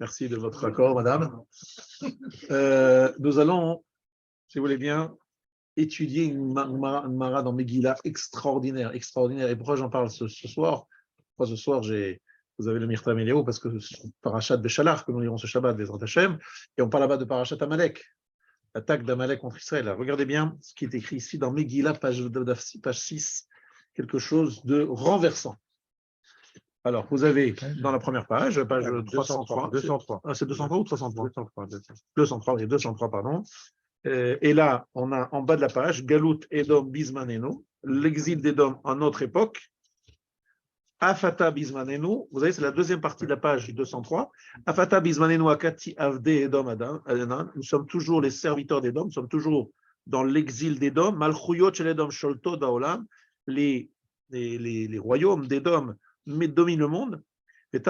Merci de votre accord, madame. Nous allons, si vous voulez bien, étudier une Mara dans Megillah extraordinaire. Et pourquoi j'en parle ce soir? Pourquoi ce sour, vous avez le Mirta Méléo, parce que c'est Parashat Béchalach, que nous lirons ce Shabbat, Bezrat Hashem, et on parle là-bas de Parashat Amalek, l'attaque d'Amalek contre Israël. Alors, regardez bien ce qui est écrit ici dans Megillah, page 6, quelque chose de renversant. Alors, vous avez dans la première page 303. 203. C'est 203 ou 303? 203, pardon. Et là, on a en bas de la page, Galut Edom Bismanenu, l'exil d'Edom en notre époque. Afata Bismanenu, vous savez, c'est la deuxième partie de la page 203. Afata Bismanenu Akati Avde Edom Adanan. Nous sommes toujours les serviteurs d'Edom, nous sommes toujours dans l'exil d'Edom. Malchuyot Shel Edom Sholto Daolam, les royaumes d'Edom dominent le monde. Nous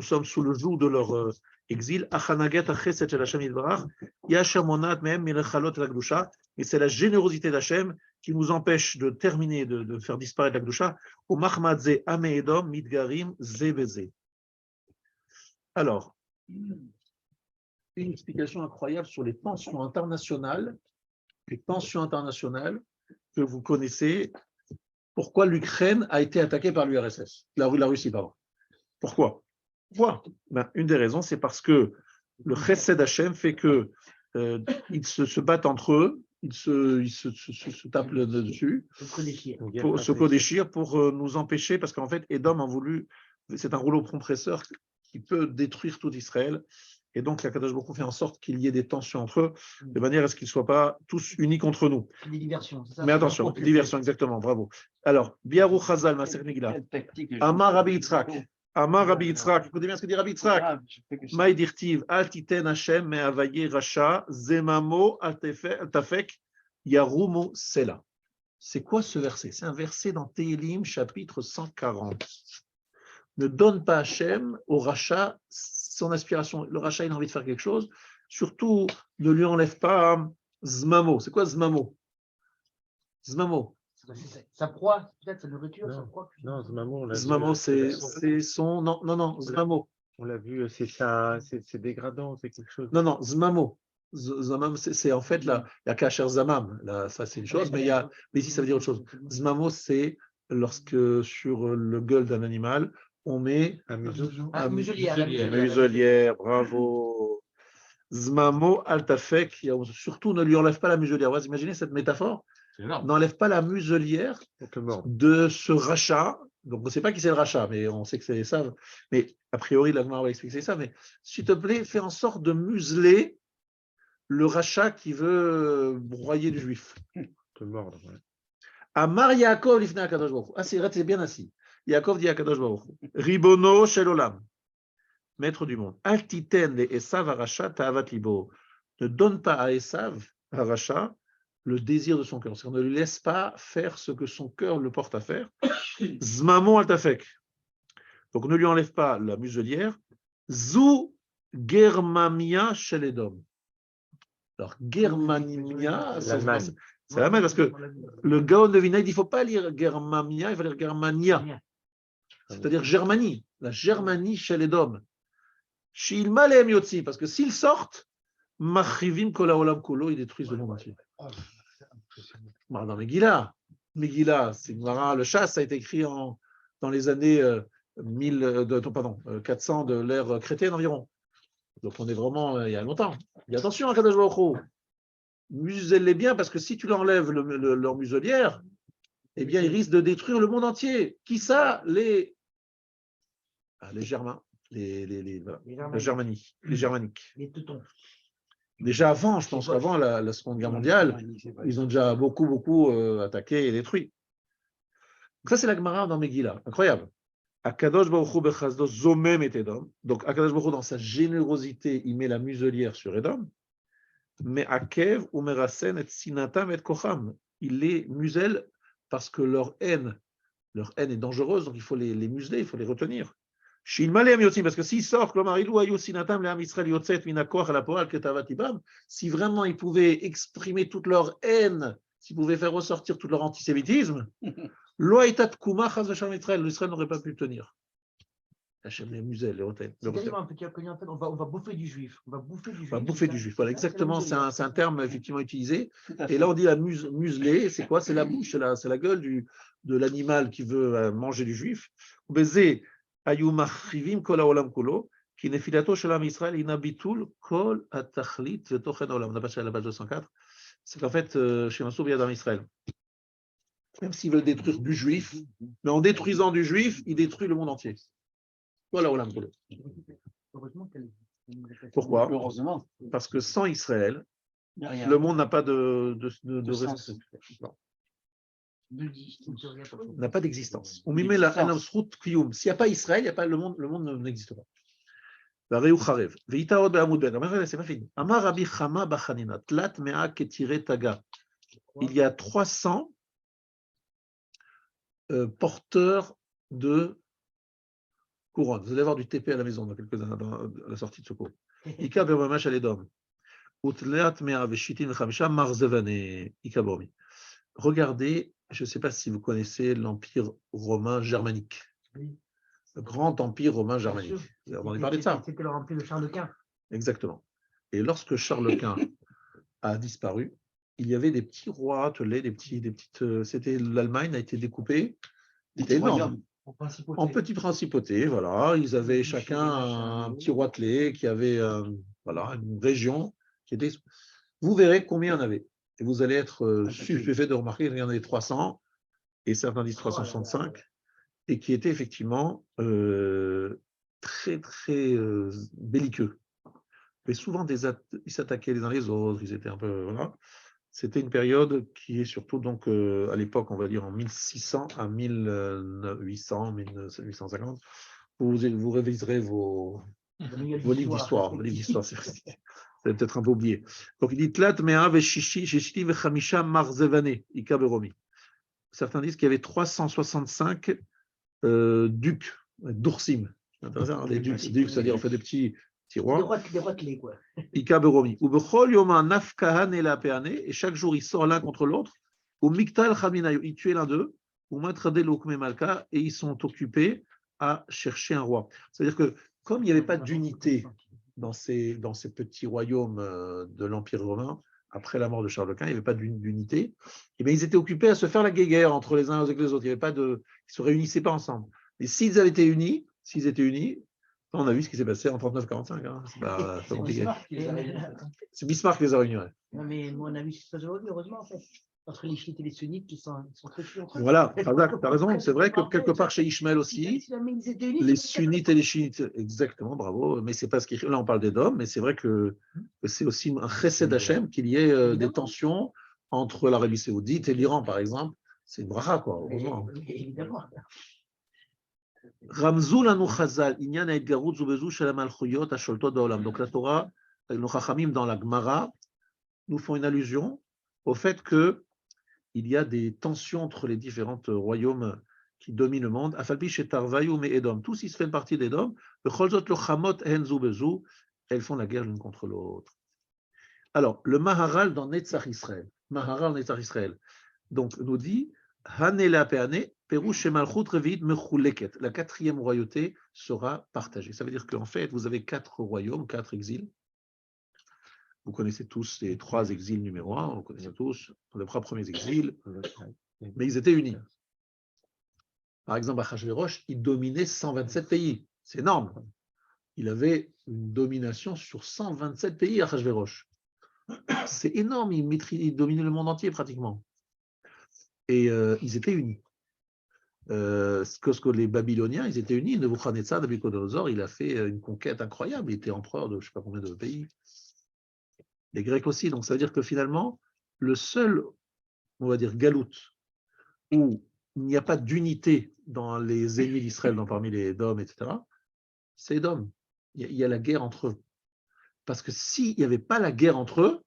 sommes sous le joug de leur exil. Et c'est la générosité d'Hachem qui nous empêche de terminer, de faire disparaître la Gdusha. Alors, une explication incroyable sur les tensions internationales que vous connaissez. Pourquoi l'Ukraine a été attaquée par l'URSS, la Russie, pardon. Pourquoi? Une des raisons, c'est parce que le Chesed Hashem fait que ils se battent entre eux, ils se tapent dessus, se codéchirent pour nous empêcher, parce qu'en fait, Edom a voulu, c'est un rouleau compresseur qui peut détruire tout Israël. Et donc, la Kadosh Baruch Hu fait en sorte qu'il y ait des tensions entre eux, de manière à ce qu'ils ne soient pas tous unis contre nous. Des diversions, c'est ça? Mais attention, diversion, exactement, bravo. Alors, Biarou Chazal, Maser Megillah, Amar Rabbi Yitzhak, écoutez bien ce que dit Rabbi Yitzhak. Maï dirtiv, Al titen Hashem me'avaye rasha, zemamo altafek, yarumu sela. C'est quoi ce verset? C'est un verset dans Tehilim, chapitre 140. Ne donne pas Hashem au rachat son aspiration. Le rachat, il a envie de faire quelque chose. Surtout, ne lui enlève pas Zmamo. C'est quoi Zmamo? Zmamo. Sa proie, peut-être sa nourriture, sa proie. Non, Zmamo, c'est son. Non, Zmamo. On l'a vu, c'est dégradant, c'est quelque chose. Non, Zmamo. Zamam, c'est en fait la Kacher Zamam. Là, ça, c'est une chose, mais ici, ça veut dire autre chose. Zmamo, c'est lorsque sur le gueule d'un animal, on met un muselière. Muselière, bravo. Zmamo altafek, surtout ne lui enlève pas la muselière. Vous imaginez cette métaphore? N'enlève pas la muselière de ce rachat. Donc on ne sait pas qui c'est le rachat, mais on sait que c'est ça. Mais a priori, la Gemara va expliquer ça. Mais s'il te plaît, fais en sorte de museler le rachat qui veut broyer du juif. Te mordre. Amar Yaakov lifnei HaKadosh Baruch Hu. Ah, c'est bien assis. Yaakov dit à Kadosh Baruch Hu, Ribono shel olam, maître du monde. Al titen le Esav harasha ta'avat libo. Ne donne pas à Esav harasha le désir de son cœur. C'est-à-dire, ne lui laisse pas faire ce que son cœur le porte à faire. Zmamon al tafek. Donc ne lui enlève pas la muselière. Zou germamia shel Edom. Alors germania, c'est la même, parce que le Gaon de Vinaïd, il ne faut pas lire germamia, il faut lire germania. C'est-à-dire Germanie, la Germanie chez les Dômes. Shilma lehem yotzi, parce que s'ils sortent, machrivim kol haolam kolo, ils détruisent le monde entier. Dans Megillah, c'est le chasse a été écrit dans les années 400 de l'ère chrétienne environ. Donc on est vraiment il y a longtemps. Et attention à Kadosh Baruch Hu, muselle-les bien, parce que si tu l'enlèves leur muselière, eh bien, ils risquent de détruire le monde entier. Qui ça? Les Germains, la Germanie, les Germaniques. Les Teutons. Déjà avant, je pense qu'avant la Seconde Guerre mondiale, ils ont déjà beaucoup attaqué et détruit. Donc ça, c'est la Gemara dans Megillah. Incroyable. Akadosh Baruch Hu bechazdo zomem et Edom. Donc Akadosh Baruch Hu, dans sa générosité, il met la muselière sur Edom. Mais Akev ou Merasen et Sinatam et Kocham. Il les muselle parce que leur haine est dangereuse, donc il faut les museler, il faut les retenir. Parce que s'ils sortent, si vraiment ils pouvaient exprimer toute leur haine, s'ils pouvaient faire ressortir tout leur antisémitisme, Loaïtat Kouma, Chaz Vacham Israël, l'Israël n'aurait pas pu tenir. Hachem, les musées, les hôtels. C'est quasiment un petit connu en fait, on va bouffer du juif. On va bouffer du juif. On va bouffer du juif. Voilà, Ah, c'est la exactement, c'est muselia. un terme effectivement utilisé. Et là, on dit la muselée, c'est quoi? C'est la bouche, c'est la gueule de l'animal qui veut manger du juif. Baiser, ayumachivim kol haolam kolo, qui nefilato shelam Israël, inabitul kol atachlit vetochen olam. On a passé à la page 204. C'est qu'en fait, chez Mansour, il y a dans Israël. Même s'ils veulent détruire du juif, mais en détruisant du juif, il détruit le monde entier. Voilà, olam kolo. Heureusement qu'elle. Pourquoi? Heureusement. Parce que sans Israël, Il y a rien. le monde n'a pas de sens. n'a pas d'existence. On met la S'il n'y a pas Israël, il y a pas le monde n'existe pas. C'est pas fini. Amar Rabbi Chama Bachanina, Tlat Mea Ketire Taga. Il y a 300 porteurs de couronne. Vous allez avoir du TP à la maison dans quelques années, à la sortie de ce cours. Ika Bermamash Aledom. Utleat Mea Veshitin Vechamisha Marzevane. Ika Bormi. Regardez, je ne sais pas si vous connaissez l'Empire romain germanique. Oui. Le grand empire romain germanique. Vous avez entendu parler de ça? C'était l'empire de Charles Quint. Exactement. Et lorsque Charles Quint a disparu, il y avait des petits rois attelés, des petites. C'était l'Allemagne a été découpée. C'était énorme. En petites principautés, voilà. Ils avaient chacun un petit roitelet qui avait voilà, une région qui était. Vous verrez combien il y en avait. Et vous allez être stupéfait de remarquer qu'il y en avait 300, et certains disent 365, et qui étaient effectivement très, très belliqueux. Mais souvent, ils s'attaquaient les uns les autres, ils étaient un peu. Voilà. C'était une période qui est surtout, donc, à l'époque, on va dire en 1600 à 1800, 1850. Vous réviserez vos livres d'histoire. Vos livres d'histoire, c'est peut-être un peu oublié. Donc, il dit Tlat Mea Veshishi Vechamisha Marzevane, Ika Beromi. Certains disent qu'il y avait 365 ducs, d'oursim. C'est intéressant, hein, les ducs, c'est-à-dire en fait des petits rois. Des roitelets, quoi. Ika Beromi. Ou Bechol Yoma Nafkahan et la Peane, et chaque jour il sort l'un contre l'autre. Ou Miktal Chaminayo, il tuait l'un d'eux. Ou Matrade Lokme Malka, et ils sont occupés à chercher un roi. C'est-à-dire que comme il n'y avait pas d'unité dans ces petits royaumes de l'Empire romain, après la mort de Charles Quint, il n'y avait pas d'unité, et bien ils étaient occupés à se faire la guéguerre entre les uns et les autres. Il y avait pas ils ne se réunissaient pas ensemble. Et s'ils étaient unis, on a vu ce qui s'est passé en 39-45. Hein. C'est pas compliqué. C'est Bismarck qui les a réunis. Ouais. Non, mais on a vu ce qui se passe aujourd'hui, heureusement, en fait. Entre les chiites et les sunnites qui sont très entre eux. Voilà, tu as raison. C'est vrai que quelque part chez Ishmael aussi, les sunnites et les chiites, exactement, bravo. Mais c'est pas ce qui. Là, on parle des dômes, mais c'est vrai que c'est aussi un chesed Hashem qu'il y ait des tensions entre l'Arabie Saoudite et l'Iran, par exemple. C'est une bracha, quoi. Heureusement. Évidemment. Ramzul anu chazal, inyan ha'etgarut zubezu shel ha'malchuyot ha'sholtot ba'olam. Donc la Torah, nos chachamim dans la Gemara nous font une allusion au fait que il y a des tensions entre les différents royaumes qui dominent le monde. Afalpi shetarvayu me Edom. Tous ils se font partie d'Edom. Becholzot lochamot hen zu bezu. Elles font la guerre l'une contre l'autre. Alors, le Maharal dans Netzach Israël. Maharal Netzach Israël. Donc, nous dit Hanela Peane, Perouche Shemalchut Revid Mechuleket. La quatrième royauté sera partagée. Ça veut dire qu'en fait, vous avez 4 royaumes, 4 exils. Vous connaissez tous les 3 exils numéro 1, vous connaissez tous les 3 premiers exils, mais ils étaient unis. Par exemple, Achashverosh, il dominait 127 pays. C'est énorme. Il avait une domination sur 127 pays, Achashverosh. C'est énorme, il dominait le monde entier pratiquement. Et ils étaient unis. Que les Babyloniens, ils étaient unis. Nebuchadnezzar, Nabuchodonosor, il a fait une conquête incroyable. Il était empereur de je ne sais pas combien de pays. Les Grecs aussi. Donc, ça veut dire que finalement, le seul, on va dire, galout, où il n'y a pas d'unité dans les ennemis d'Israël, parmi les Édoms, etc., c'est Édom. Il y a la guerre entre eux. Parce que s'il n'y avait pas la guerre entre eux,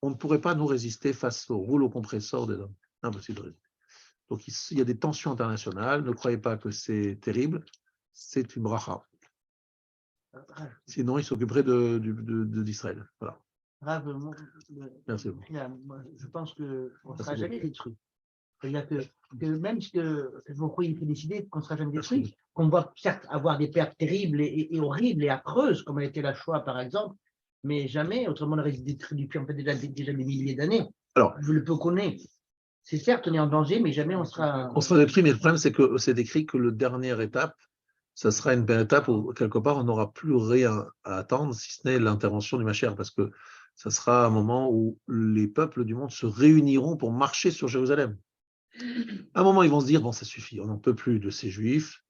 on ne pourrait pas nous résister face au rouleau compresseur d'Édom. Impossible de résister. Donc, il y a des tensions internationales. Ne croyez pas que c'est terrible. C'est une bracha. Sinon, il s'occuperait d'Israël. Voilà. Rav, Merci beaucoup. Je pense qu'on ne sera jamais détruit. C'est-à-dire que même ce que vos croyez peut décider qu'on ne sera jamais détruit, qu'on va certes avoir des pertes terribles et horribles et affreuses, comme a été la Shoah par exemple, mais jamais, autrement on aurait été détruit depuis en fait déjà des milliers d'années. Alors, Le peu qu'on est, c'est certes on est en danger, mais jamais on sera. on sera détruit, mais le problème, c'est que c'est écrit que la dernière étape, ça sera une étape où, quelque part, on n'aura plus rien à attendre, si ce n'est l'intervention du Mashiach, parce que ça sera un moment où les peuples du monde se réuniront pour marcher sur Jérusalem. À un moment, ils vont se dire, bon, ça suffit, on n'en peut plus de ces Juifs,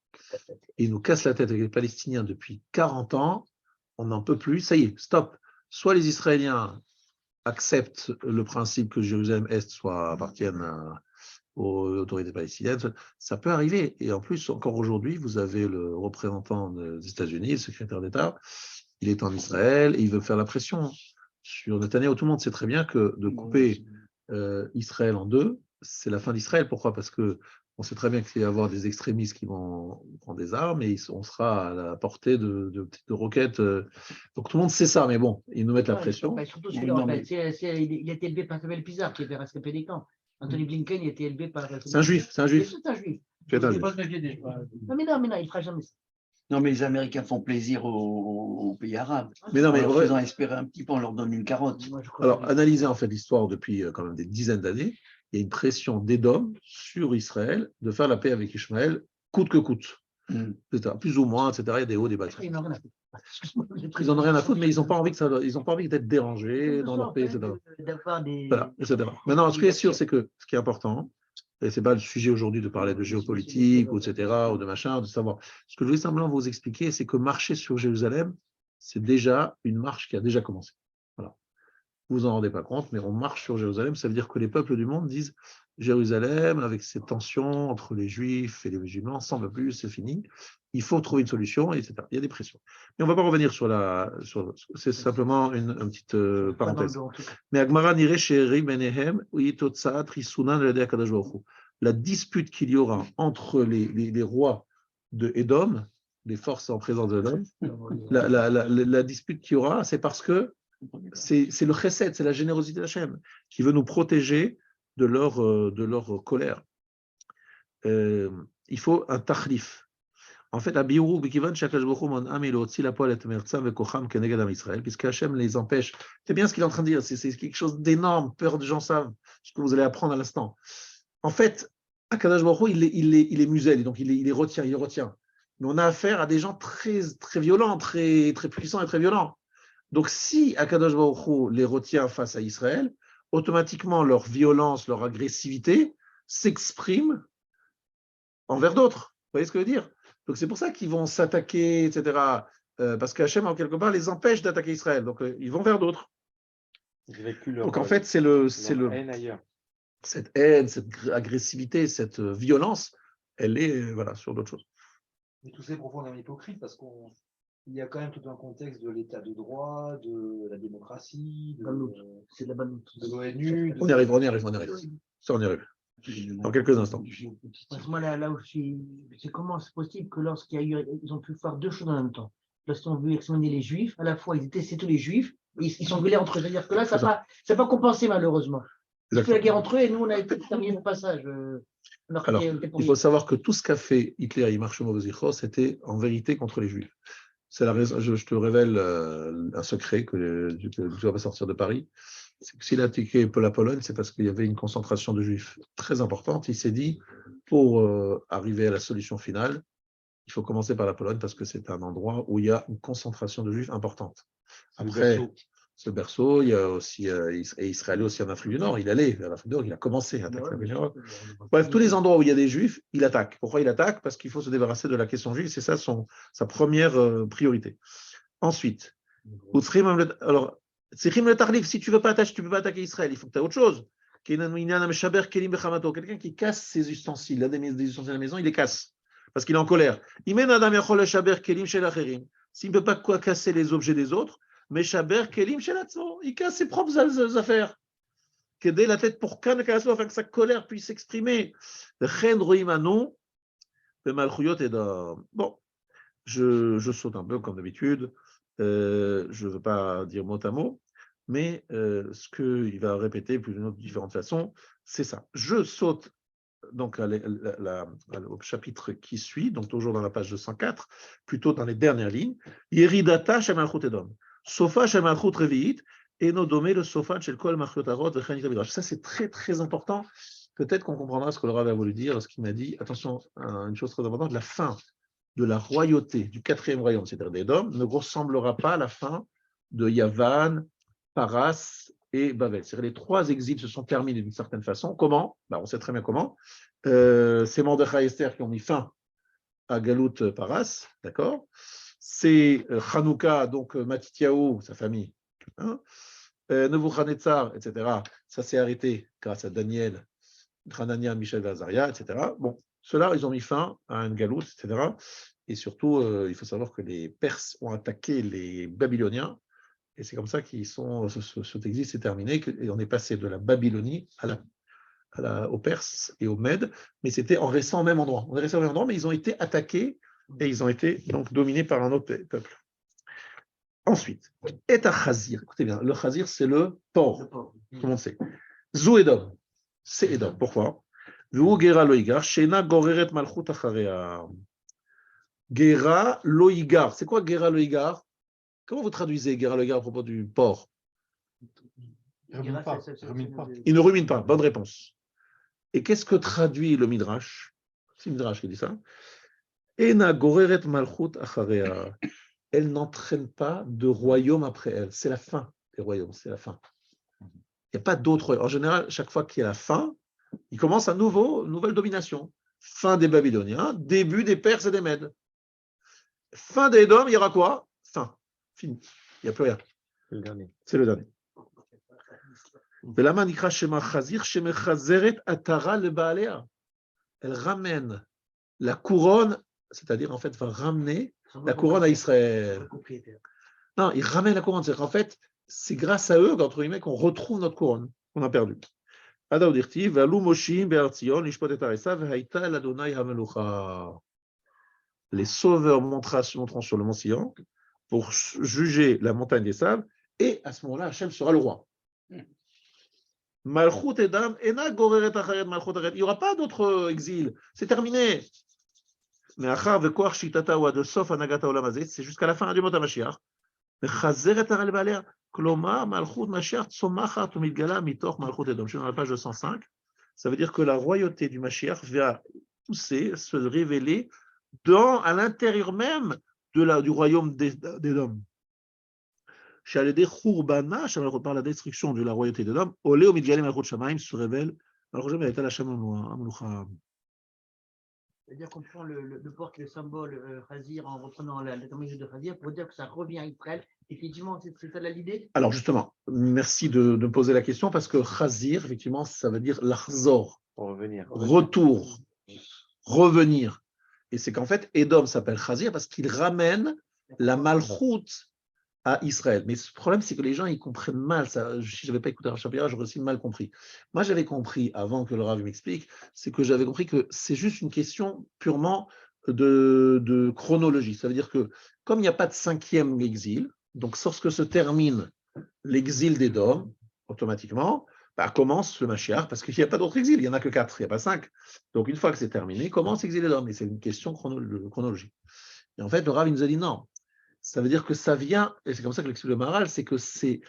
ils nous cassent la tête avec les Palestiniens depuis 40 ans, on n'en peut plus, ça y est, stop. Soit les Israéliens acceptent le principe que Jérusalem-Est appartienne aux autorités palestiniennes, ça peut arriver. Et en plus, encore aujourd'hui, vous avez le représentant des États-Unis, le secrétaire d'État, il est en Israël et il veut faire la pression sur Netanyahou. Tout le monde sait très bien que de couper Israël en deux, c'est la fin d'Israël. Pourquoi? Parce que on sait très bien qu'il va y avoir des extrémistes qui vont prendre des armes et on sera à la portée de roquettes. Donc tout le monde sait ça, mais bon, ils nous mettent la pression. Surtout celui-là, en fait. Il a été élevé par Samuel Pizarre, qui était rescapé des camps. Anthony Blinken, il a été élevé par. C'est un juif, c'est un juif. C'est un juif. C'est un juif. Non, mais non, il ne fera jamais ça. Non, mais les Américains font plaisir aux pays arabes. Mais non, mais en leur faisant espérer un petit peu, on leur donne une carotte. Alors, analysez en fait l'histoire depuis quand même des dizaines d'années. Il y a une pression d'Édom sur Israël de faire la paix avec Ishmaël, coûte que coûte. Etc. Plus ou moins, etc. Il y a des hauts, des bas. Ils n'en ont rien à foutre. Ils n'en ont rien à foutre, mais ils n'ont pas envie d'être dérangés dans leur pays, etc. Voilà, etc. Maintenant, ce qui est sûr, c'est que ce qui est important, et ce n'est pas le sujet aujourd'hui de parler de géopolitique, ou etc., ou de machin, de savoir. Ce que je voulais simplement vous expliquer, c'est que marcher sur Jérusalem, c'est déjà une marche qui a déjà commencé. Voilà. Vous vous en rendez pas compte, mais on marche sur Jérusalem, ça veut dire que les peuples du monde disent Jérusalem, avec ces tensions entre les Juifs et les musulmans, ça ne va plus, c'est fini. Il faut trouver une solution, etc. Il y a des pressions. Mais on ne va pas revenir c'est simplement une petite parenthèse. Mais Agmara nire she'eri benehem u'itotzat risunan al-yadei HaKadosh Baruch Hu. La dispute qu'il y aura entre les rois de Édom, les forces en présence de Édom, la dispute qu'il y aura, c'est parce que c'est le chesed, c'est la générosité d'Hachem qui veut nous protéger de leur colère. Il faut un tachlif. En fait, puisque Hachem les empêche. C'est bien ce qu'il est en train de dire, c'est quelque chose d'énorme, peur de gens savent, ce que vous allez apprendre à l'instant. En fait, Akadosh Baruch Hu, il les muselle, donc il les retient, Mais on a affaire à des gens très, très violents, très, très puissants et très violents. Donc, si Akadosh Baruch Hu les retient face à Israël, automatiquement leur violence, leur agressivité s'exprime envers d'autres. Vous voyez ce que je veux dire? Donc, c'est pour ça qu'ils vont s'attaquer, etc. Parce qu'Hachem, en quelque part, les empêche d'attaquer Israël. Donc, ils vont vers d'autres. Donc, en fait, c'est haine ailleurs. Cette haine, cette agressivité, cette violence, elle est sur d'autres choses. Mais tout ça est profondément hypocrite parce qu'il y a quand même tout un contexte de l'état de droit, de la démocratie, de l'ONU. On y arrive. Ça, on y arrive. Dans quelques instants. Moi, là où c'est comment c'est possible que ils ont pu faire deux choses en même temps. Lorsqu'ils ont voulu exterminer les Juifs, à la fois ils détestaient tous les Juifs, et ils s'engueulaient entre eux. C'est-à-dire que là, ça n'a pas compensé malheureusement. Ils ont fait la guerre entre eux et nous, on a été terminé le passage. Alors, il faut savoir que tout ce qu'a fait Hitler et Yimar Shlomo Zichro, c'était en vérité contre les Juifs. C'est la raison. Je te révèle un secret que tu ne vas pas sortir de Paris. C'est que s'il a attaqué la Pologne, c'est parce qu'il y avait une concentration de Juifs très importante. Il s'est dit, pour arriver à la solution finale, il faut commencer par la Pologne parce que c'est un endroit où il y a une concentration de Juifs importante. Après, ce berceau, il y a aussi, et Israël aussi en Afrique du Nord. Il allait vers l'Afrique du Nord, il a commencé à attaquer l'Afrique du Nord. Bref, tous les endroits où il y a des Juifs, il attaque. Pourquoi il attaque? Parce qu'il faut se débarrasser de la question juive. C'est ça sa première priorité. Ensuite, alors, si tu ne veux pas attaquer, tu peux pas attaquer Israël. Il faut que tu aies autre chose. Quelqu'un qui casse ses ustensiles, il a des ustensiles à la maison, il les casse parce qu'il est en colère. S'il ne peut pas casser les objets des autres, mais il casse ses propres affaires. La tête pour afin que sa colère puisse s'exprimer. Bon, je saute un peu comme d'habitude. Je ne veux pas dire mot à mot, mais ce qu'il va répéter de différentes façons, c'est ça. Je saute donc au chapitre qui suit, donc toujours dans la page 204, plutôt dans les dernières lignes, Yeridata shel malchut Edom, Sofa shel malchut revi'it, eno domé le sofa shel kol malchut arot v'chen yikra midrash. Ça, c'est très, très important. Peut-être qu'on comprendra ce que le Rav a voulu dire lorsqu'il m'a dit, attention, une chose très importante, la fin de la royauté du quatrième royaume, c'est-à-dire d'Édom, ne ressemblera pas à la fin de Yavan, Paras et Babel. C'est-à-dire les trois exils se sont terminés d'une certaine façon. Comment? On sait très bien comment. C'est Mordechai et Esther qui ont mis fin à Galout Paras, d'accord? C'est Hanouka, donc Matityahu, sa famille, hein? Nebuchadnezzar, etc. Ça s'est arrêté grâce à Daniel, Hanania, Michel, Azaria, etc. Bon, ceux-là, ils ont mis fin à un Galout, etc. Et surtout, il faut savoir que les Perses ont attaqué les Babyloniens. Et c'est comme ça cet exil s'est terminé, et on est passé de la Babylonie aux Perses et aux Mèdes, mais c'était en restant au même endroit. On est resté au même endroit, mais ils ont été attaqués et ils ont été donc dominés par un autre peuple. Ensuite, et à Chazir. Écoutez bien, le Chazir, c'est le porc. Tout le monde sait. Zou Edom, c'est Edom. Pourquoi? Vu Gera Loigar, Shena Goreret Malchut Acharea. Gera Loigar. C'est quoi Gera Loigar? Comment vous traduisez Gera Loigar à propos du porc? Il ne rumine pas. Bonne réponse. Et qu'est-ce que traduit le Midrash? C'est le Midrash qui dit ça. Ena goreret malchut acharea. Elle n'entraîne pas de royaume après elle. C'est la fin des royaumes, c'est la fin. Il n'y a pas d'autre royaume. En général, chaque fois qu'il y a la fin, il commence une nouvelle domination. Fin des Babyloniens, début des Perses et des Mèdes. Fin des Édoms, il y aura quoi? Fin. Fini. Il n'y a plus rien. C'est le dernier. C'est le dernier. Elle ramène la couronne, c'est-à-dire en fait va ramener la couronne à Israël. Non, il ramène la couronne. C'est-à-dire en fait, c'est grâce à eux entre guillemets qu'on retrouve notre couronne qu'on a perdue. Les sauveurs monteront sur le mont Sion pour juger la montagne des sables, et à ce moment-là, Hachem sera le roi. Malchut Edam, ena goreret acharet malchut acharet. Il n'y aura pas d'autre exil. C'est terminé. Mais achar vekoach shitata ou adesof anagata olam hazeh, c'est jusqu'à la fin du mot Mashiach. Mechazeret haral baalea, klomar malchut Mashiach tzomachat umidgala mitoch malchut Edom. Je suis dans la page 205. Ça veut dire que la royauté du Mashiach va pousser, se révéler à l'intérieur même du royaume d'Édom. Par la destruction de la royauté d'Édom, Oléo Midgalim Malchut Shamaim se révèle. Alors, jamais été la Shamaim. C'est-à-dire qu'on prend le porc, le symbole Chazir, en reprenant la terminologie de Chazir, pour dire que ça revient à Israël. Effectivement, c'est ça l'idée? Alors, justement, merci de me poser la question, parce que Chazir, effectivement, ça veut dire l'Achzor. Retour. Revenir. Et c'est qu'en fait, Édom s'appelle Chazir parce qu'il ramène la Malchut à Israël. Mais ce problème, c'est que les gens, ils comprennent mal ça. Si je n'avais pas écouté Rav Shapira, j'aurais aussi mal compris. Moi, j'avais compris, avant que le Rav m'explique, c'est que j'avais compris que c'est juste une question purement de chronologie. Ça veut dire que, comme il n'y a pas de cinquième exil, donc lorsque se termine l'exil d'Édom, automatiquement, commence le Mashiach, parce qu'il n'y a pas d'autre exil, il n'y en a que 4, il n'y a pas 5. Donc, une fois que c'est terminé, commence l'exil d'Édom. Et c'est une question de chronologie. Et en fait, le Rav, il nous a dit non. Ça veut dire que ça vient, et c'est comme ça que l'explique le Maharal, c'est que c'est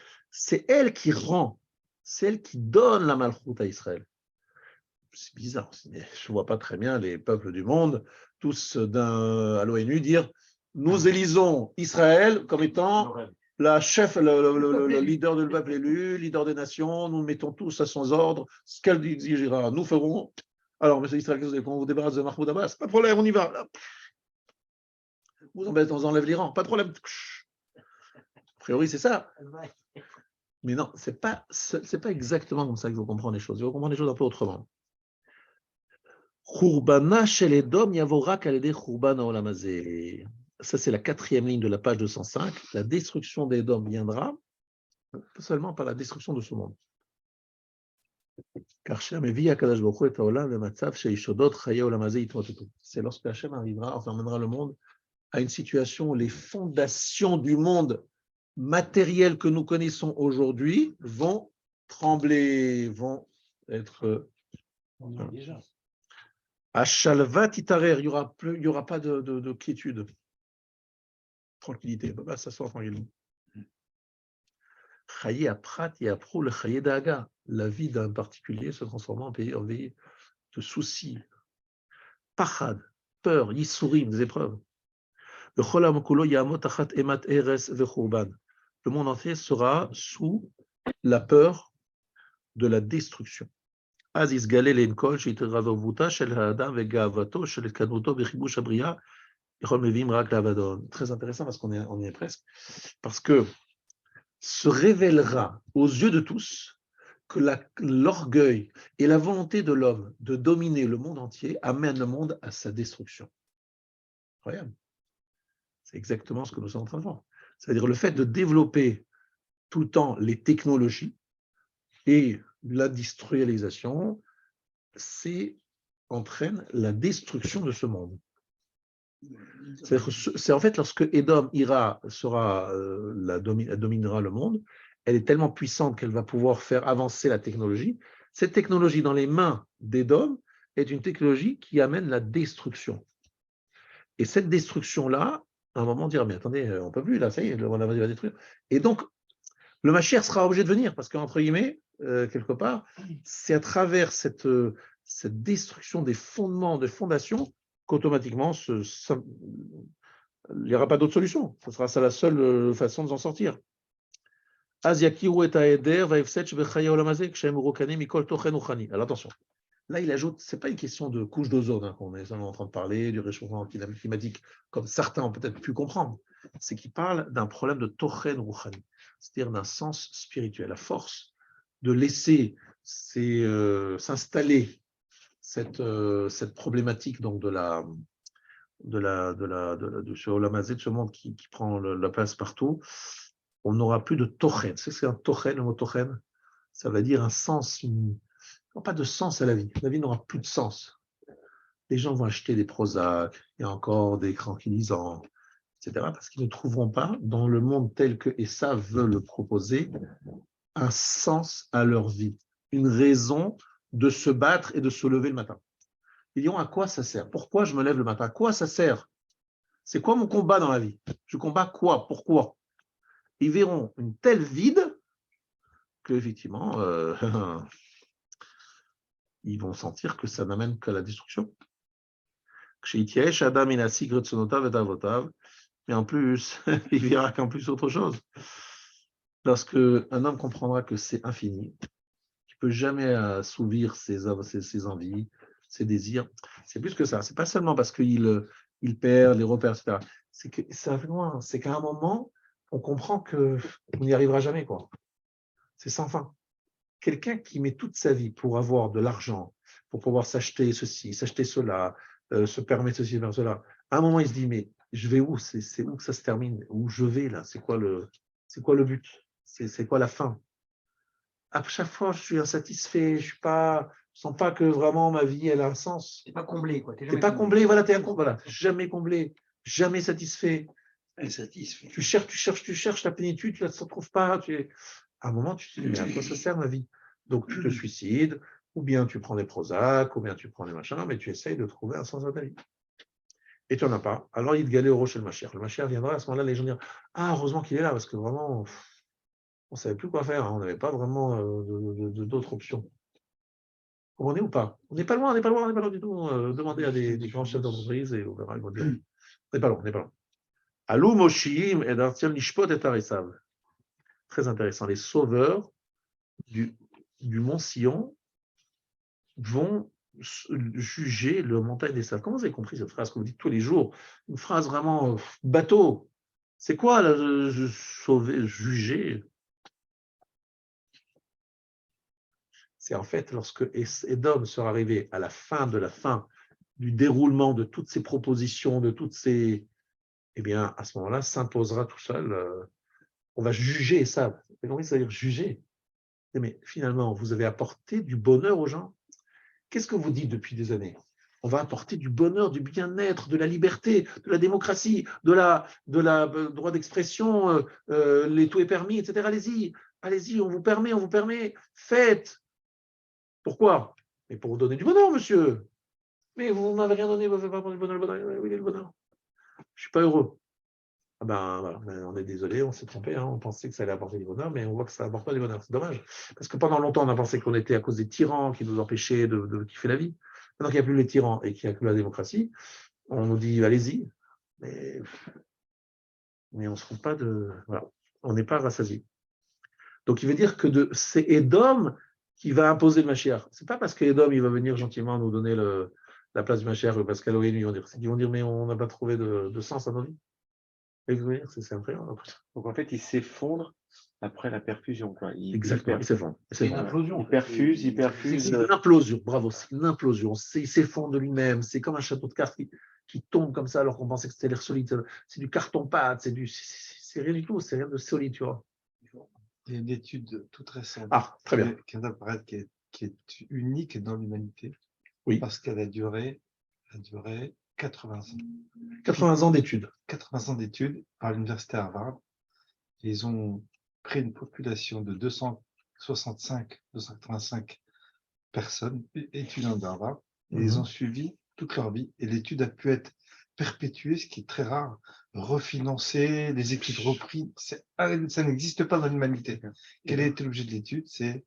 elle qui rend, c'est elle qui donne la malchoute à Israël. C'est bizarre, mais je ne vois pas très bien les peuples du monde, tous à l'ONU, dire nous élisons Israël comme étant la chef, le leader du peuple élu, leader des nations, nous mettons tous à son ordre, ce qu'elle exigera, nous ferons. Alors, monsieur Israël, qu'est-ce que vous voulez qu'on vous débarrasse de Mahmoud Abbas? Pas de problème, on y va. Là. Vous enlève l'Iran, pas de problème. A priori, c'est ça. Mais non, c'est pas exactement comme ça qu'il faut comprendre les choses. Il faut comprendre les choses un peu autrement. Churbana shel Edom yavorak al-yedei churban ha'olam hazeh. Ça, c'est la 4e ligne de la page 205. La destruction d'Edom viendra seulement par la destruction de ce monde. Car Hashem evi hakadosh baruch hu et ha'olam lematzav sheishodot chayei ha'olam hazeh yitmotetu. C'est lorsque Hashem arrivera, enfin emmènera le monde à une situation où les fondations du monde matériel que nous connaissons aujourd'hui vont trembler, vont être... À Shalva Titarer, il n'y aura pas de quiétude. Tranquillité, on va s'asseoir tranquillement. Chaye Aprat et Apro, le Chaye Daga. La vie d'un particulier se transformant en vie de soucis. Pachad, peur, Yissourim, des épreuves. Le monde entier sera sous la peur de la destruction. Très intéressant parce qu'on y est presque. Parce que se révélera aux yeux de tous que l'orgueil et la volonté de l'homme de dominer le monde entier amènent le monde à sa destruction. Incroyable. C'est exactement ce que nous sommes en train de voir. C'est-à-dire le fait de développer tout le temps les technologies et l'industrialisation, entraîne la destruction de ce monde. C'est en fait lorsque Édom dominera le monde, elle est tellement puissante qu'elle va pouvoir faire avancer la technologie. Cette technologie dans les mains d'Édom est une technologie qui amène la destruction. Et cette destruction-là, à un moment, on dira, mais attendez, on ne peut plus, là, ça y est, on va détruire. Et donc, le Mashiach sera obligé de venir, parce qu'entre guillemets, quelque part, c'est à travers cette destruction des fondements, des fondations, qu'automatiquement, il n'y aura pas d'autre solution. Ce sera ça la seule façon de s'en sortir. Alors attention, là il ajoute, ce n'est pas une question de couche d'ozone qu'on est en train de parler, du réchauffement climatique, comme certains ont peut-être pu comprendre. C'est qu'il parle d'un problème de tochen rouchani, c'est-à-dire d'un sens spirituel, la force de laisser s'installer cette problématique donc de ce olamazé, de ce monde qui prend la place partout. On n'aura plus de tochen. C'est ce qu'un tochen, le mot tochen, ça veut dire un sens, non pas de sens à la vie. La vie n'aura plus de sens. Les gens vont acheter des Prozac, il y a encore des tranquillisants, etc., parce qu'ils ne trouveront pas, dans le monde tel que Esav veut le proposer, un sens à leur vie, une raison de se battre et de se lever le matin. Ils diront à quoi ça sert? Pourquoi je me lève le matin? À quoi ça sert? C'est quoi mon combat dans la vie? Je combats quoi? Pourquoi? Ils verront une telle vide qu'effectivement, ils vont sentir que ça n'amène qu'à la destruction. Mais en plus, il verra qu'en plus autre chose. Lorsque un homme comprendra que c'est infini, qu'il ne peut jamais assouvir ses envies, ses désirs, c'est plus que ça. C'est pas seulement parce qu'il perd les repères, etc. C'est que ça va loin. C'est qu'à un moment, on comprend qu'on n'y arrivera jamais, quoi. C'est sans fin. Quelqu'un qui met toute sa vie pour avoir de l'argent, pour pouvoir s'acheter ceci, s'acheter cela, se permettre ceci, faire cela, à un moment, il se dit, mais je vais où? C'est où que ça se termine? Où je vais, là? C'est quoi le but? C'est quoi la fin? À chaque fois, je suis insatisfait, je sens pas que vraiment ma vie, elle a un sens. C'est pas comblé, quoi. T'es pas comblé, voilà, voilà, jamais comblé, jamais satisfait. Insatisfait. Tu cherches la plénitude, tu ne la trouves pas. À un moment, tu te dis, mais à quoi ça sert ma vie? Donc, tu te suicides, ou bien tu prends des Prozac, ou bien tu prends des machins, mais tu essayes de trouver un sens à ta vie. Et tu n'en as pas. Alors, il te galère au rocher le Mashiach. Le Mashiach viendra, à ce moment-là, les gens diront, ah, heureusement qu'il est là, parce que vraiment, on ne savait plus quoi faire, hein. On n'avait pas vraiment d'autres options. On est ou pas? On n'est pas loin, on n'est pas loin du tout. Demandez à des grands chefs d'entreprise et on verra, ils vont dire, on n'est pas loin. Alou Moshim et Dartiel Nishpot et Taresav. Très intéressant. Les sauveurs du Mont Sion vont juger le montagne des sables. Comment vous avez compris cette phrase que vous dites tous les jours? Une phrase vraiment bateau. C'est quoi juger? C'est en fait lorsque Édom sera arrivé à la fin du déroulement de toutes ces propositions, de toutes ces... Eh bien, à ce moment-là, s'imposera tout seul. On va juger ça. Vous avez compris, ça veut dire juger. Mais finalement, vous avez apporté du bonheur aux gens. Qu'est-ce que vous dites depuis des années? On va apporter du bonheur, du bien-être, de la liberté, de la démocratie, de la droit d'expression, les tout est permis, etc. Allez-y, on vous permet, faites. Pourquoi? Mais pour vous donner du bonheur, monsieur. Mais vous ne m'avez rien donné, vous ne m'avez pas apporté le bonheur, le bonheur. Oui, il est le bonheur. Je ne suis pas heureux. Ah ben voilà, on est désolé, on s'est trompé, hein, on pensait que ça allait apporter du bonheur, mais on voit que ça n'apporte pas du bonheur. C'est dommage. Parce que pendant longtemps, on a pensé qu'on était à cause des tyrans qui nous empêchaient de kiffer la vie. Maintenant qu'il n'y a plus les tyrans et qu'il n'y a que la démocratie, on nous dit allez-y, mais on ne se trouve pas de. Voilà, on n'est pas rassasié. Donc il veut dire que c'est Édom qui va imposer le Mashiach. Ce n'est pas parce qu'Édom il va venir gentiment nous donner la place du Mashiach, parce qu'Elohim ils vont dire. C'est qu'ils vont dire mais on n'a pas trouvé de sens à nos vies. C'est incroyable. Donc en fait, il s'effondre après la perfusion, quoi. Exactement, il s'effondre. C'est une implosion. Il perfuse. C'est une implosion, bravo, c'est une implosion. Il s'effondre de lui-même. C'est comme un château de cartes qui tombe comme ça alors qu'on pensait que c'était l'air solide. C'est du carton-pâte, c'est rien du tout, c'est rien de solide, tu vois. Il y a une étude toute récente très bien. qui vient d'apparaître, qui est unique dans l'humanité, Oui. parce qu'elle a duré 80 ans. 80 ans d'études. 80 ans d'études par l'université Harvard. Ils ont pris une population de 285 personnes étudiants d'Harvard, et ils ont suivi toute leur vie. Et l'étude a pu être perpétuée, ce qui est très rare, refinancée, les études reprises. Ça n'existe pas dans l'humanité. Quel a été l'objet de l'étude? C'est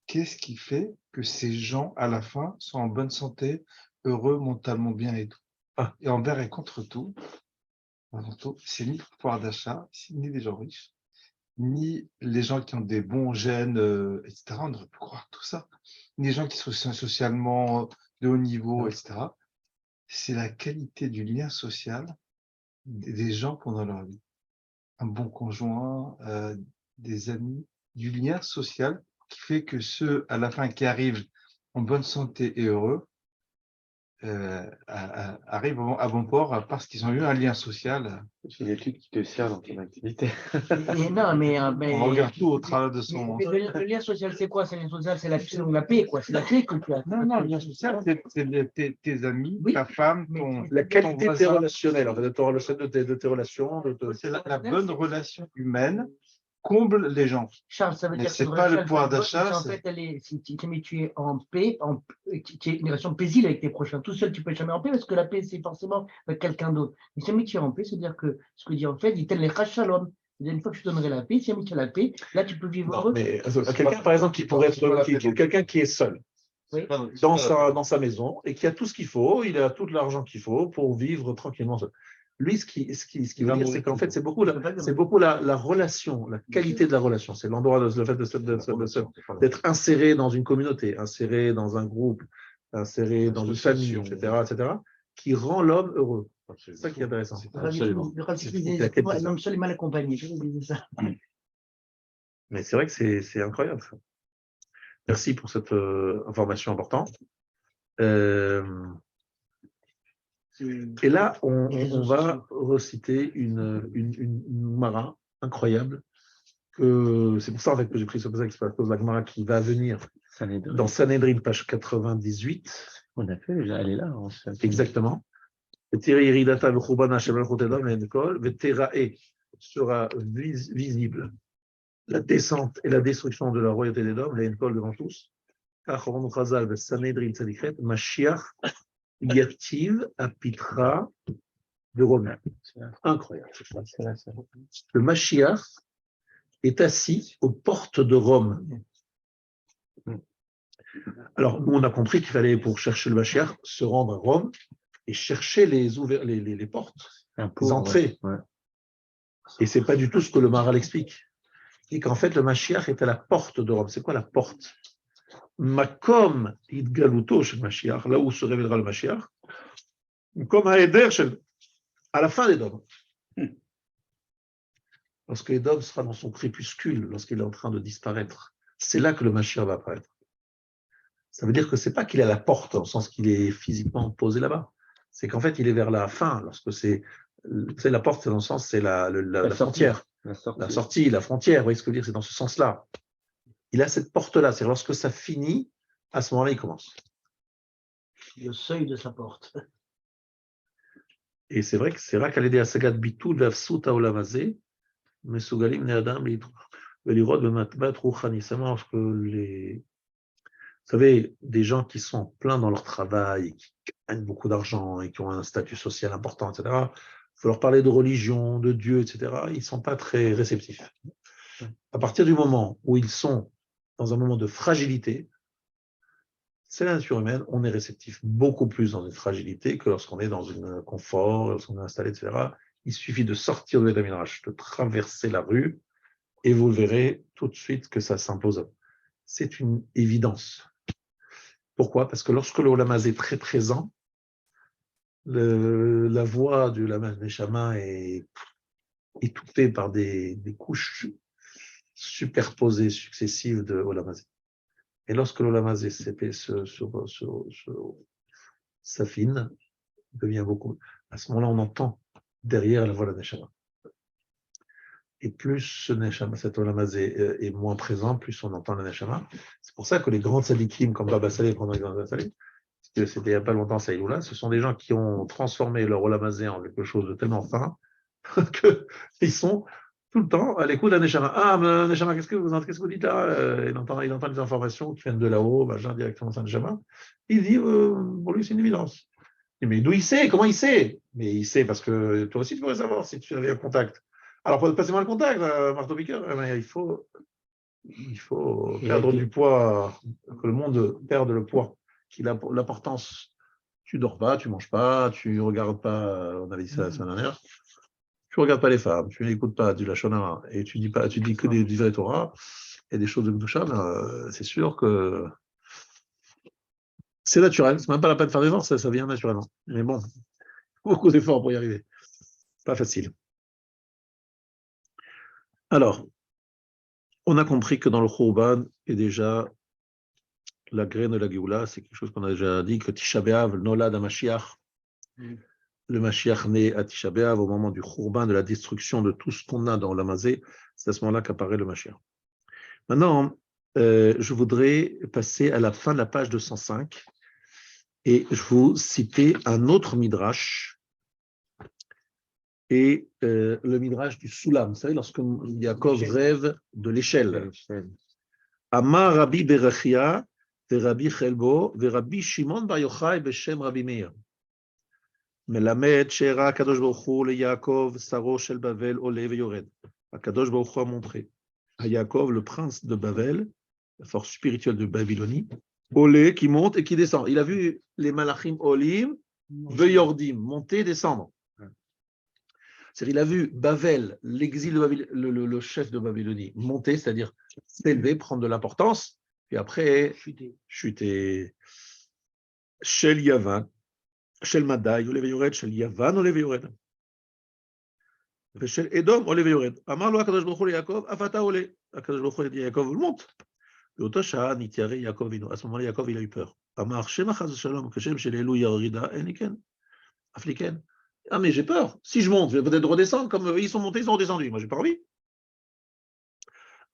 qu'est-ce qui fait que ces gens, à la fin, sont en bonne santé, heureux, mentalement bien et tout. Et envers et contre tout, c'est ni le pouvoir d'achat, ni les gens riches, ni les gens qui ont des bons gènes, etc. On aurait pu croire tout ça. Ni les gens qui sont socialement de haut niveau, etc. C'est la qualité du lien social des gens pendant leur vie. Un bon conjoint, des amis, du lien social qui fait que ceux, à la fin, qui arrivent en bonne santé et heureux, arrivent à bon port parce qu'ils ont eu un lien social. C'est une étude qui te sert dans ton activité. On regarde tout au travers de son... Le lien social, c'est quoi? C'est le lien social, c'est la paix, quoi. C'est la paix que tu as. Non, le lien social, c'est tes amis, ta femme, la qualité de tes relationnels, en fait, de tes relations. C'est la bonne relation humaine comble les gens. Charles, ça veut Mais dire c'est que pas le pouvoir d'achat. En fait, si tu es en paix, tu es une relation paisible avec tes prochains. Tout seul, tu peux être jamais en paix parce que la paix, c'est forcément avec quelqu'un d'autre. Mais si tu es en paix, c'est-à-dire que ce que dit en fait, il t'aime les shalom. C'est-à-dire une fois que je te donnerai la paix, si tu as la paix, là, tu peux vivre heureux. Mais quelqu'un, par exemple, qui pourrait être quelqu'un qui est seul. Oui. Dans sa maison et qui a tout ce qu'il faut, il a tout l'argent qu'il faut pour vivre tranquillement seul. Lui, ce qui veut dire, c'est qu'en fait, c'est beaucoup la relation, la qualité de la relation. C'est l'endroit, le fait d'être inséré dans une communauté, inséré dans un groupe, inséré dans une famille, etc., qui rend l'homme heureux. C'est ça qui est intéressant. L'homme seul est mal accompagné. Mais c'est vrai que c'est incroyable. Merci pour cette information importante. Et là, on va reciter une Mara incroyable. C'est pour ça en fait, que j'ai pris ce passage, c'est à cause de la Gemara qui va venir dans Sanhedrin, page 98. On a fait déjà, elle est là. Exactement. Sera visible la descente et la destruction de la royauté des Dômes, les Enkol devant tous. Car Sanhedrin Tzadikret, Mashiach Yativ Apitra de Romain. Incroyable. Le Mashiach est assis aux portes de Rome. Alors, nous, on a compris qu'il fallait, pour chercher le Mashiach, se rendre à Rome et chercher les portes, les entrées. Ouais. Et ce n'est pas du tout ce que le Maharal explique. Et qu'en fait, le Mashiach est à la porte de Rome. C'est quoi la porte? Makom Idgaluto chez le Mashiach, là où se révélera le Mashiach, comme à Eder, à la fin des Dômes. Lorsque Edom sera dans son crépuscule, lorsqu'il est en train de disparaître, c'est là que le Mashiach va apparaître. Ça veut dire que ce n'est pas qu'il est à la porte, au sens qu'il est physiquement posé là-bas. C'est qu'en fait, il est vers la fin, lorsque c'est la porte, dans le sens, c'est la frontière. La sortie, la frontière, vous voyez ce que je veux dire, c'est dans ce sens-là. Il a cette porte-là, c'est lorsque ça finit, à ce moment-là, il commence. Le seuil de sa porte. Et c'est vrai qu'à l'aider à Sagat Bitou, Lavsuta Olamazé, Mesugalim Neadam, Velirod, Bematbat, Rouchani. Ça marche que vous savez, des gens qui sont pleins dans leur travail, qui gagnent beaucoup d'argent et qui ont un statut social important, etc., il faut leur parler de religion, de Dieu, etc., ils ne sont pas très réceptifs. À partir du moment où ils sont dans un moment de fragilité, c'est la nature humaine, on est réceptif beaucoup plus dans une fragilité que lorsqu'on est dans un confort, lorsqu'on est installé, etc. Il suffit de sortir de l'État Midrash, de traverser la rue, et vous verrez tout de suite que ça s'impose. C'est une évidence. Pourquoi? Parce que lorsque le Olam est très présent, la voix du Olam Neshama est étouffée par des couches superposées, successives de Olam. Et lorsque l'Olam s'affine, devient beaucoup. À ce moment-là, on entend derrière la voix de la Neshama. Et plus ce Neshama, cet Olam est moins présent, plus on entend le Neshama. C'est pour ça que les grands tzadikim, comme Baba Saleh, pendant les grands Baba Saleh, parce que c'était il n'y a pas longtemps, ça là, ce sont des gens qui ont transformé leur Olam en quelque chose de tellement fin qu'ils sont tout le temps à l'écoute d'un Neshama. Ah, mais Neshama, qu'est-ce que vous dites là? Il entend des informations qui viennent de là-haut, directement sur Neshama. Il dit, pour lui, c'est une évidence. Mais d'où il sait? Comment il sait? Mais il sait parce que toi aussi, tu pourrais savoir si tu avais un contact. Alors, passez-moi le contact, Marteau Piqueur. Il faut perdre du poids, que le monde perde le poids, qu'il a l'importance. Tu dors pas, tu manges pas, tu regardes pas, on avait dit ça la semaine dernière, tu regardes pas les femmes, tu n'écoutes pas du Lachon Hara, et tu dis que des divrei Torah et des choses de Gdusha, c'est sûr que c'est naturel, c'est même pas la peine de faire des efforts, ça vient naturellement. Mais bon, beaucoup d'efforts pour y arriver. Pas facile. Alors, on a compris que dans le Khurban, et déjà, la graine de la Géoula, c'est quelque chose qu'on a déjà dit, que Tisha B'Av, Nolad HaMashiach, le Mashiach naît à Tisha B'Av au moment du Khurban, de la destruction de tout ce qu'on a dans l'Amazé, c'est à ce moment-là qu'apparaît le Mashiach. Maintenant, je voudrais passer à la fin de la page 205 et je vous citer un autre Midrash, et le Midrash du Soulam. Vous savez, lorsque Yaakov rêve de l'échelle. Amar Rabbi Berachia, Rabbi Chelbo, Rabbi Shimon Bar Yochai Beshem Rabbi Meir. Melamed Shera Kadosh Baruch Hu le Yaakov Saro Shel Bavel Ole Veyored. Kadosh Baruch Hu a montré à Yaakov, le prince de Bavel, la force spirituelle de Babylonie, Ole qui monte et qui descend. Il a vu les Malachim Olim, Veyordim, monter, descendre. C'est-à-dire, il a vu Bavel, l'exil de Babylonie, le chef de Babylonie, monter, c'est-à-dire s'élever, prendre de l'importance, et après chuter. Shel Yavan, Shel Madai, Ole Veyored, Shel Yavan, Ole Veyored. Shel Edom, Ole Veyored. Amar lo HaKadosh Baruch Hu le Yaakov, Afata Ole. HaKadosh Baruch Hu dit à Yaakov, monte. L'autre Shah, Nitiare, Yaakov Vino. À ce moment-là, Yaakov, il a eu peur. Amar Shema Chaz Shalom, Kashem Shel Elu Yarida, Eniken, Afriken. Ah, mais j'ai peur. Si je monte, je vais peut-être redescendre. Comme eux, ils sont montés, ils sont redescendus. Moi, j'ai pas envie.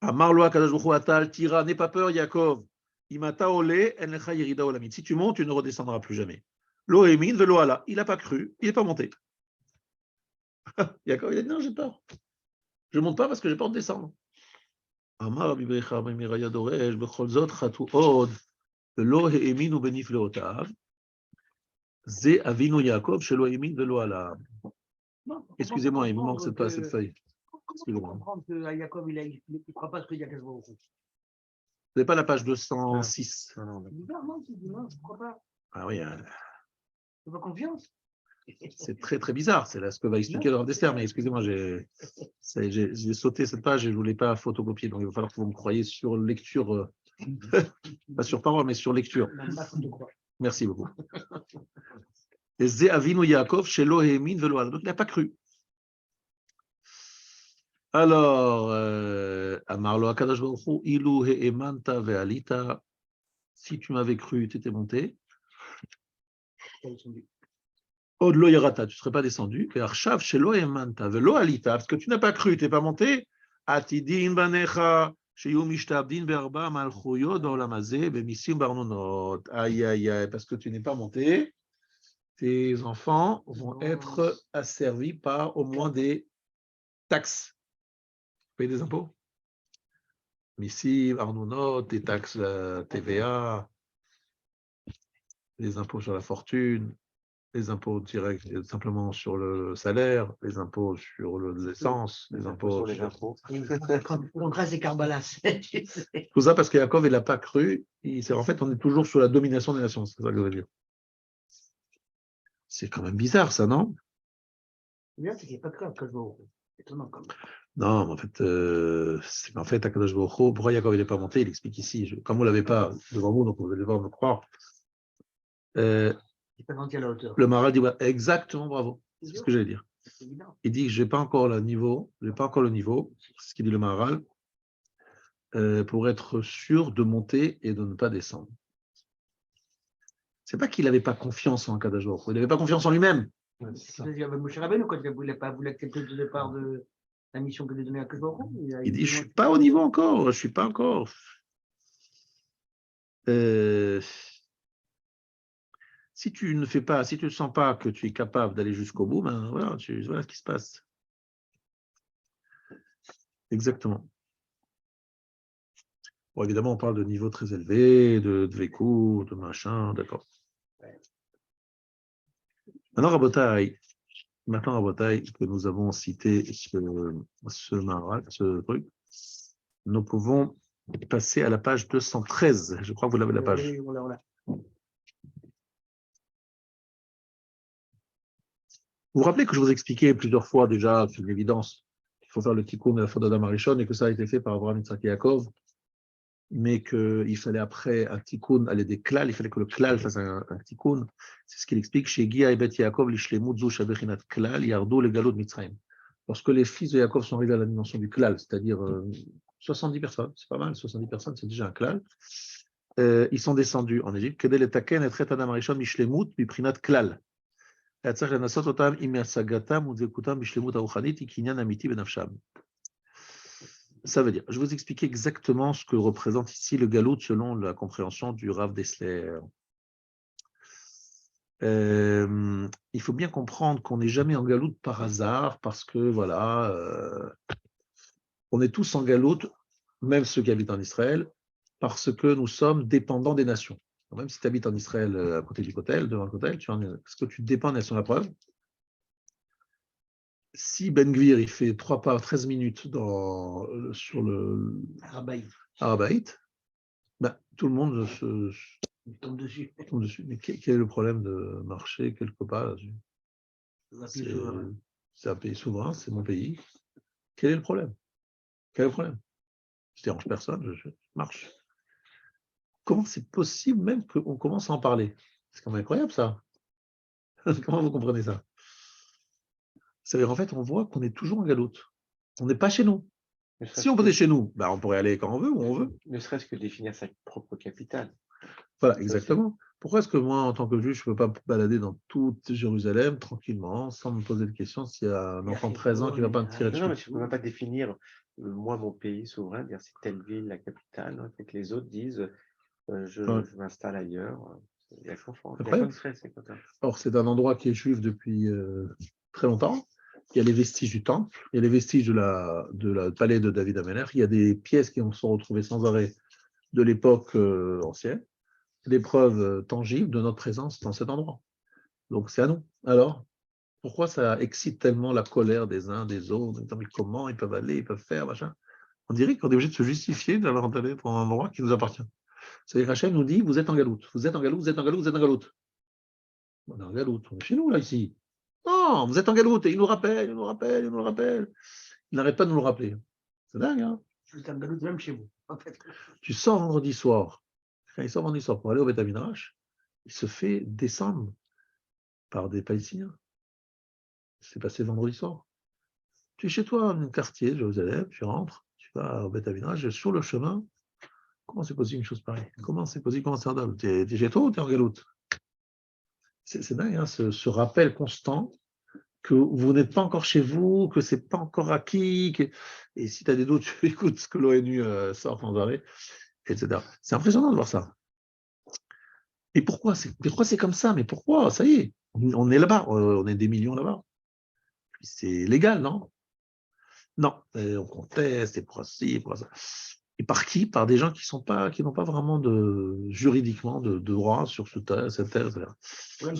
Amarloa Kadosh Baruch Hu Atal, Tira, n'aie pas peur, Yaakov. Imata Ole, Enlecha Yerida Olamit. Si tu montes, tu ne redescendras plus jamais. Lo Emin, Velo Ala. Il n'a pas cru, il n'est pas monté. Yaakov, il a dit non, j'ai peur. Je ne monte pas parce que j'ai peur de descendre. Amar Bibecha, Miraya Dorej, Bechol Zot, Chatu Od, Lo Emin ou Benif Leotav. Ze Avinu Yaakov, Shelo Emin, Velo Ala. Excusez-moi, il me manque cette feuille. Excusez-moi. Comprendre que Yaakov, il ne croit pas ce que dit Akash Baruch Hu. Vous n'avez pas la page 206. Non, je ne crois pas. Ah oui. Tu pas confiance? C'est très très bizarre. C'est là ce que va expliquer le Rav Dester. Mais excusez-moi, j'ai sauté cette page et je ne voulais pas photocopier. Donc il va falloir que vous me croyiez sur lecture, pas sur parole, mais sur lecture. Merci beaucoup. Et Ze Avinu Yaakov, Shelo Hemin Velo Ala. Donc il n'a pas cru. Alors, Amarlo Akadosh Baruch Hu, Ilu He'emanta Ve'alita. Si tu m'avais cru, tu étais monté. Od lo yarata, tu ne serais pas descendu. Et Arshav Shelo He'emanta Ve'lo Alita, parce que tu n'as pas cru, tu n'es pas monté. Atidin Banecha, Sheyu Mishtabdin Be'arba Malchuyot Ba'olam Hazeh Be'misim Barnonot. Aïe, aïe, aïe, parce que tu n'es pas monté. Tes enfants vont être asservis par au moins des taxes. Payer des impôts. Missim, Arnounot, des taxes TVA, les impôts sur la fortune, les impôts directs simplement sur le salaire, les impôts sur l'essence, les impôts sur les impôts. On trace les Carbalas. Tout ça parce que Yaakov, il n'a pas cru. En fait, on est toujours sous la domination des nations, c'est ça que je veux dire. C'est quand même bizarre, ça, non? Bien, c'est qu'il n'y a pas de cas, que je vois. Étonnant, quand même. Non, mais en fait, Akadosh Baruch Hu, pourquoi Yaakov n'est pas monté? Il explique ici. Comme vous ne l'avez pas devant vous, donc vous allez devoir me croire. Il n'est pas gentil à la hauteur. Le Maharal dit exactement, bravo. C'est ce que j'allais dire. C'est évident. Il dit que je n'ai pas encore le niveau, c'est ce qu'il dit le Maharal, pour être sûr de monter et de ne pas descendre. C'est pas qu'il n'avait pas confiance en Akadosh Baruch Hu, il n'avait pas confiance en lui-même. C'est-à-dire avec Moshe Rabbeinu, quand il n'a pas voulu accepter le départ de la mission que lui donnait à Baruch Hu. Il dit, je ne suis pas au niveau encore, je ne suis pas encore. Si tu ne fais pas, si tu ne sens pas que tu es capable d'aller jusqu'au bout, ben voilà, voilà ce qui se passe. Exactement. Bon, évidemment, on parle de niveau très élevé, de vécu, de machin, d'accord. Maintenant, Rabotai, que nous avons cité ce truc, nous pouvons passer à la page 213. Je crois que vous l'avez la page. Oui, on l'a. Vous vous rappelez que je vous expliquais plusieurs fois déjà, c'est une évidence, qu'il faut faire le tikkun de la faute d'Adam Arishon et que ça a été fait par Abraham, Yitzhak et Yaakov, mais qu'il fallait après un tikkun aller des klal, il fallait que le klal fasse un tikkun. C'est ce qu'il explique chez Gia et Bet Yaakov, l'ishlemut zu shabechinat klal, yardu le galot de Mitzrayim. Lorsque les fils de Yaakov sont arrivés à la dimension du klal, c'est-à-dire 70 personnes, c'est pas mal, 70 personnes, c'est déjà un klal, ils sont descendus en Égypte. Kedel et Taken et Tret Adam Arishon, l'ishlemut, biprinat klal. Ça veut dire, je vais vous expliquer exactement ce que représente ici le galout selon la compréhension du Rav Dessler. Il faut bien comprendre qu'on n'est jamais en galout par hasard parce que voilà, on est tous en galout, même ceux qui habitent en Israël, parce que nous sommes dépendants des nations. Donc, même si tu habites en Israël à côté du Kotel, devant le Kotel, parce que tu dépends des nations. La preuve, si Ben Gvir il fait 3 pas 13 minutes sur le Arabaït, ben, tout le monde tombe dessus. Mais quel est le problème de marcher quelque part là-dessus? C'est un pays souverain, c'est mon pays. Quel est le problème? Quel est le problème? Je ne dérange personne, je marche. Comment c'est possible même qu'on commence à en parler? C'est quand même incroyable ça. Comment vous comprenez ça? C'est-à-dire, en fait, on voit qu'on est toujours en galoute. On n'est pas chez nous. Si on était chez nous, ben, on pourrait aller quand on veut, où on veut. Ne serait-ce que définir sa propre capitale. Voilà, exactement. Pourquoi est-ce que moi, en tant que juge, je ne peux pas me balader dans toute Jérusalem tranquillement, sans me poser de questions s'il y a un enfant de 13 ans qui ne va pas me tirer dessus? Non, mais tu ne peux même pas définir, moi, mon pays souverain, dire c'est telle ville, la capitale, hein, et que les autres disent je m'installe ailleurs. Il y a Or, c'est un endroit qui est juif depuis très longtemps. Il y a les vestiges du temple, il y a les vestiges de la palais de David Améler, il y a des pièces qui en sont retrouvées sans arrêt de l'époque ancienne, des preuves tangibles de notre présence dans cet endroit. Donc, c'est à nous. Alors, pourquoi ça excite tellement la colère des uns, des autres? Mais comment ils peuvent aller, ils peuvent faire, machin? On dirait qu'on est obligé de se justifier d'avoir entendu pour un endroit qui nous appartient. C'est-à-dire qu'Hachem nous dit, vous êtes en galoute, vous êtes en galoute, vous êtes en galoute, vous êtes en galoute. On est en galoute, on est chez nous, là, ici. Non, vous êtes en galoute, et il nous rappelle, il nous rappelle, il nous rappelle. Il n'arrête pas de nous le rappeler. C'est dingue, hein? Vous êtes en galoute même chez vous, en fait. Tu sors vendredi soir, quand il sort vendredi soir pour aller au Beth Midrash, il se fait descendre par des Palestiniens. C'est passé vendredi soir. Tu es chez toi, dans un quartier de Jérusalem, tu rentres, tu vas au Beth Midrash, et sur le chemin, comment c'est possible une chose pareille? Comment c'est possible? Comment c'est endable? Tu es chez toi ou tu es en galoute? C'est dingue, hein, ce rappel constant que vous n'êtes pas encore chez vous, que ce n'est pas encore acquis. Et si tu as des doutes, tu écoutes ce que l'ONU sort sans arrêt, etc. C'est impressionnant de voir ça. Et pourquoi c'est comme ça? Mais pourquoi? Ça y est, on est là-bas, on est des millions là-bas. C'est légal, non? Non, on conteste, et pour ci, pour ça. Et par qui? Par des gens qui n'ont pas vraiment juridiquement de droit sur cette terre, etc.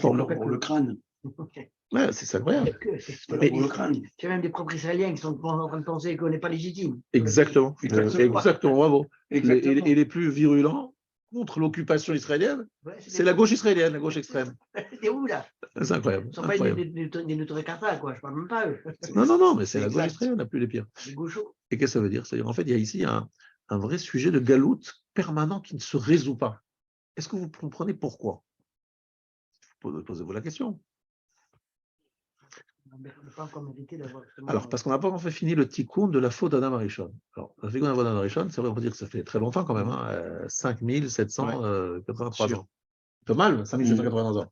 Pour le crâne. Ouais, c'est incroyable. Voilà, pour le crâne. Il y a même des propres Israéliens qui sont en train de penser qu'on n'est pas légitime. Exactement. Exactement, bravo. Exactement. Et les plus virulents contre l'occupation israélienne, Ouais, c'est la gauche israélienne, la gauche extrême. T'es où là? C'est incroyable. Ils ne sont pas des Notoré-Kata, quoi. Je ne parle même pas eux. Non, mais c'est la gauche Exact. israélienne la plus les pires. Les gauchos. Et qu'est-ce que ça veut dire? C'est-à-dire, en fait, il y a ici un vrai sujet de galoute permanent qui ne se résout pas. Est-ce que vous comprenez pourquoi? Posez-vous la question. On n'a pas encore mérité d'avoir. Alors, parce qu'on n'a pas encore fini le tikkun de la faute d'Adam Arishon. Alors, le tikkun d'Adam Arishon, c'est vrai, on peut dire que ça fait très longtemps quand même, hein, 5783 ans. Pas mal, 5783 ans.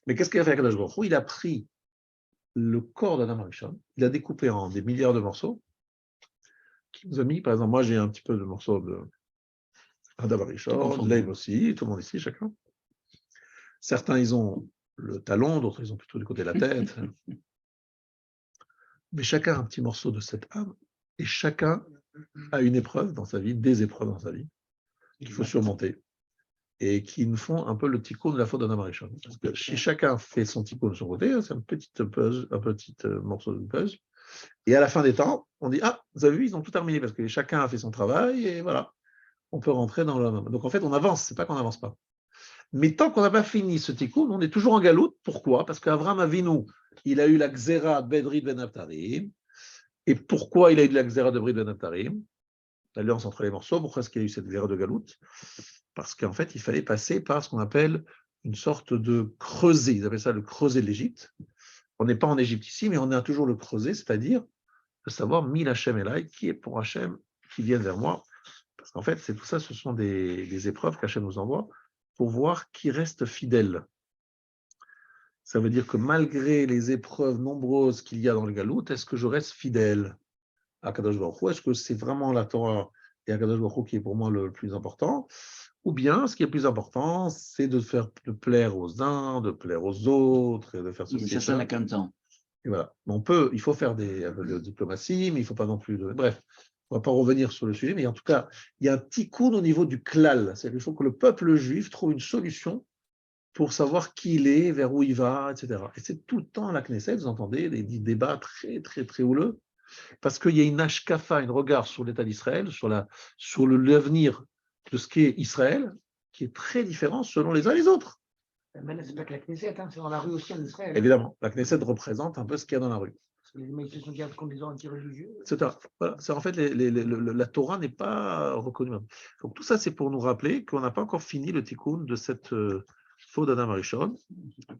Mais qu'est-ce qu'il a fait Akadosh Baruch Hu? Il a pris le corps d'Adam Arishon, il a découpé en des milliards de morceaux, qui nous a mis, par exemple, moi j'ai un petit peu de morceaux d'Adam Arishon, Lev aussi, tout le monde ici, chacun. Certains, ils ont le talon, d'autres, ils ont plutôt du côté de la tête. Mais chacun a un petit morceau de cette âme, et chacun a une épreuve dans sa vie, des épreuves dans sa vie, qu'il faut surmonter, et qui nous font un peu le tikkun de la faute d'Adam Arishon. Parce que si chacun fait son tikkun de son côté, c'est un petit morceau de puzzle, et à la fin des temps, on dit, ah, vous avez vu, ils ont tout terminé, parce que chacun a fait son travail, et voilà, on peut rentrer dans le... Donc en fait, on avance, c'est pas qu'on n'avance pas. Mais tant qu'on n'a pas fini ce tikkun, on est toujours en galoute. Pourquoi? Parce qu'Avraham Avinu, il a eu la Xéra de Bedrit Ben Abtarim. Et pourquoi il a eu de la Xéra de Bedrit Ben Abtarim? L'alliance entre les morceaux. Pourquoi est-ce qu'il a eu cette Xéra de galoute? Parce qu'en fait, il fallait passer par ce qu'on appelle une sorte de creuset. Ils appellent ça le creuset de l'Égypte. On n'est pas en Égypte ici, mais on a toujours le creuset, c'est-à-dire de savoir Mil Hachem Elai, qui est pour Hachem, qui vient vers moi. Parce qu'en fait, c'est tout ça, ce sont des épreuves qu'Hachem nous envoie pour voir qui reste fidèle. Ça veut dire que malgré les épreuves nombreuses qu'il y a dans le galout, est-ce que je reste fidèle à Kadosh Baruch Hu? Est-ce que c'est vraiment la Torah et à Kadosh Baruch Hu qui est pour moi le plus important? Ou bien, ce qui est plus important, c'est de plaire aux uns, de plaire aux autres, et de faire ceci. Mais ça n'a qu'un temps. Et voilà. Il faut faire un peu de diplomatie, mais il ne faut pas non plus Bref, on ne va pas revenir sur le sujet, mais en tout cas, il y a un tikkun au niveau du klal. C'est-à-dire qu'il faut que le peuple juif trouve une solution pour savoir qui il est, vers où il va, etc. Et c'est tout le temps à la Knesset, vous entendez, des débats très, très, très houleux, parce qu'il y a une ashkafa, un regard sur l'État d'Israël, sur l'avenir de ce qu'est Israël, qui est très différent selon les uns et les autres. Mais là, ce n'est pas que la Knesset, c'est dans la rue aussi en Israël. Évidemment, la Knesset représente un peu ce qu'il y a dans la rue. Parce que les manifestations qui contre les anti-religieux. Etc. Voilà. En fait, la Torah n'est pas reconnue. Donc tout ça, c'est pour nous rappeler qu'on n'a pas encore fini le tikkun de cette faute d'Adam Arishon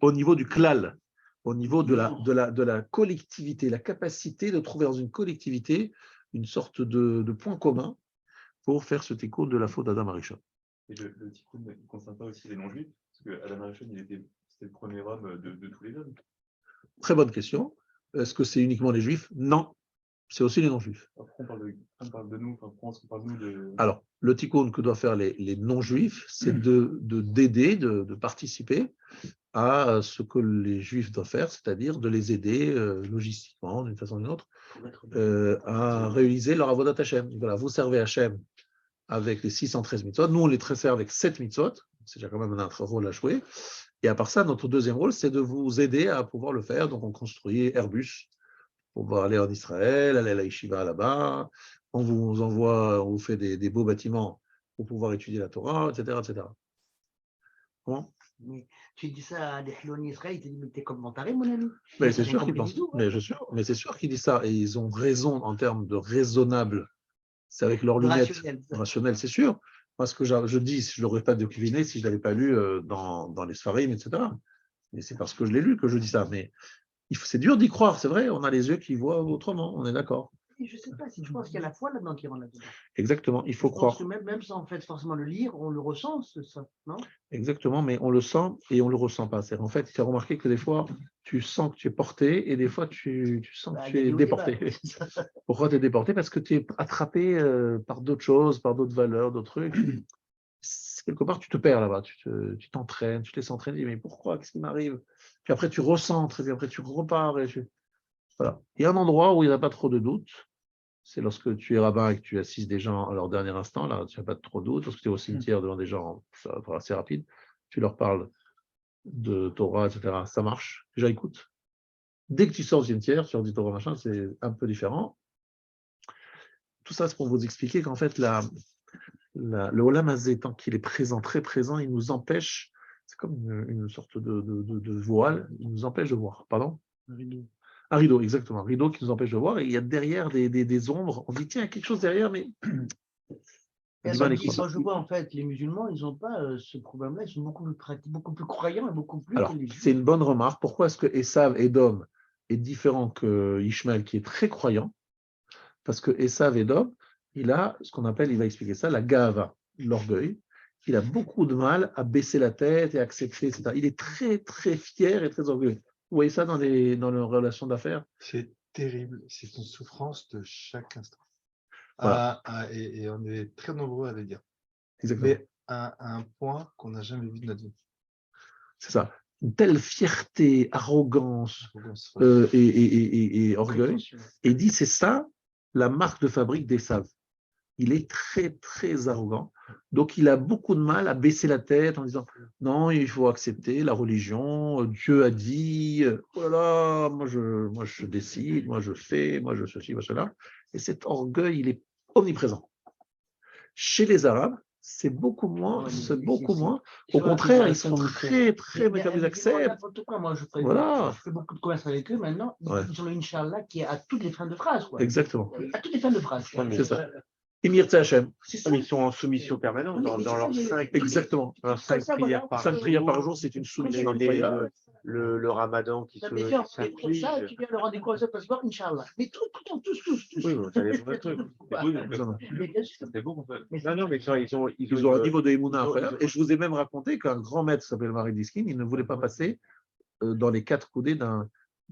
au niveau du klal, au niveau de la collectivité, la capacité de trouver dans une collectivité une sorte de point commun pour faire ce tikkun de la faute d'Adam Arishon. Et le tikkun ne concerne pas aussi les non-juifs, parce que Adam Arishon, c'était le premier homme de tous les hommes. Très bonne question. Est-ce que c'est uniquement les juifs? Non, c'est aussi les non-juifs. Pourquoi on parle de nous, pourquoi on parle de nous de... Alors, le tikkun que doivent faire les non-juifs, c'est d'aider, de participer à ce que les juifs doivent faire, c'est-à-dire de les aider logistiquement, d'une façon ou d'une autre, à réaliser leur avodat Hashem. Voilà, vous servez Hashem avec les 613 mitzvot. Nous, on les sert avec 7 mitzvot. C'est déjà quand même un autre rôle à jouer. Et à part ça, notre deuxième rôle, c'est de vous aider à pouvoir le faire. Donc, on construit Airbus pour pouvoir aller en Israël, aller à la Yeshiva là-bas. On vous envoie, on vous fait des beaux bâtiments pour pouvoir étudier la Torah, etc. etc. Comment? Mais tu dis ça à des Hiloni Israël, ils te disent, mais t'es comme Montaré, mon ami. Mais c'est sûr qu'ils pensent. Mais c'est sûr qu'ils disent ça. Et ils ont raison en termes de raisonnable. C'est avec leurs lunettes rationnelles, c'est sûr. Moi, ce que je dis, je ne l'aurais pas deviné si je ne l'avais pas lu dans les Sfarim, etc. Mais c'est parce que je l'ai lu que je dis ça. Mais c'est dur d'y croire, c'est vrai. On a les yeux qui voient autrement, on est d'accord. Je ne sais pas si je pense qu'il y a la foi là-dedans qui rentre là-dedans. Exactement, il faut croire. Même sans en fait forcément le lire, on le ressent, ça, non? Exactement, mais on le sent et on ne le ressent pas. En fait, tu as remarqué que des fois, tu sens que tu es porté et des fois, tu sens que tu es déporté. Pourquoi tu es déporté? Parce que tu es attrapé par d'autres choses, par d'autres valeurs, d'autres trucs. Quelque part, tu te perds là-bas, tu t'entraînes, tu te laisses entraîner, mais pourquoi? Qu'est-ce qui m'arrive? Puis après, tu recentres, et puis après, tu repars. Voilà. Il y a un endroit où il n'y a pas trop de doutes, c'est lorsque tu es rabbin et que tu assises des gens à leur dernier instant, là, tu n'as pas trop doute, lorsque tu es au cimetière devant des gens, ça va assez rapide, tu leur parles de Torah, etc. Ça marche. Déjà, écoute. Dès que tu sors du cimetière, tu leur dis Torah, machin, c'est un peu différent. Tout ça, c'est pour vous expliquer qu'en fait, le Olam Hazé, tant qu'il est présent, très présent, il nous empêche, c'est comme une sorte de voile, il nous empêche de voir. Pardon? Un rideau, exactement. Un rideau qui nous empêche de voir, et il y a derrière des ombres. On dit, tiens, il y a quelque chose derrière, mais. Quand je vois en fait les musulmans, ils n'ont pas ce problème-là, ils sont beaucoup plus croyants et beaucoup plus Alors, que les juifs. c'est une bonne remarque. Pourquoi est-ce que Esav, Edom, est différent que Ishmaël, qui est très croyant? Parce que Esav, Edom, il a ce qu'on appelle, il va expliquer ça, la gava, l'orgueil. Il a beaucoup de mal à baisser la tête et à accepter, etc. Il est très, très fier et très orgueilleux. Vous voyez ça dans les relations d'affaires? C'est terrible, c'est une souffrance de chaque instant. Voilà. Et on est très nombreux à le dire. Exactement. Mais à un point qu'on n'a jamais vu de notre vie. C'est ça. Une telle fierté, arrogance et orgueil. Et il dit, c'est ça la marque de fabrique d'Esav. Il est très, très arrogant. Donc, il a beaucoup de mal à baisser la tête en disant non, il faut accepter la religion. Dieu a dit oh là là, moi je décide, moi je fais, moi je ceci, moi cela. Et cet orgueil, il est omniprésent. Chez les Arabes, c'est beaucoup moins. Au contraire, ils sont très, très, ils acceptent. Moi, je fais beaucoup de commerce avec eux maintenant. Ils ont le Inch'Allah qui est à toutes les fins de phrase. Quoi. Exactement. À toutes les fins de phrase. C'est ça. Emir Hachem. Ils sont en soumission permanente dans leurs 5 Exactement. 5 prières par 5 prières par jour, c'est une soumission incroyable. Le ramadan qui s'inflige. Ça, tu viens le rendez-vous ça parce que Inch'Allah. Mais tous. Oui, vous avez le truc. C'est beau, en fait. Non, mais ils ont un niveau de Emouna incroyable. Et je vous ai même raconté qu'un grand maître s'appelle Marie Diskin, il ne voulait pas passer dans les 4 coudées d'un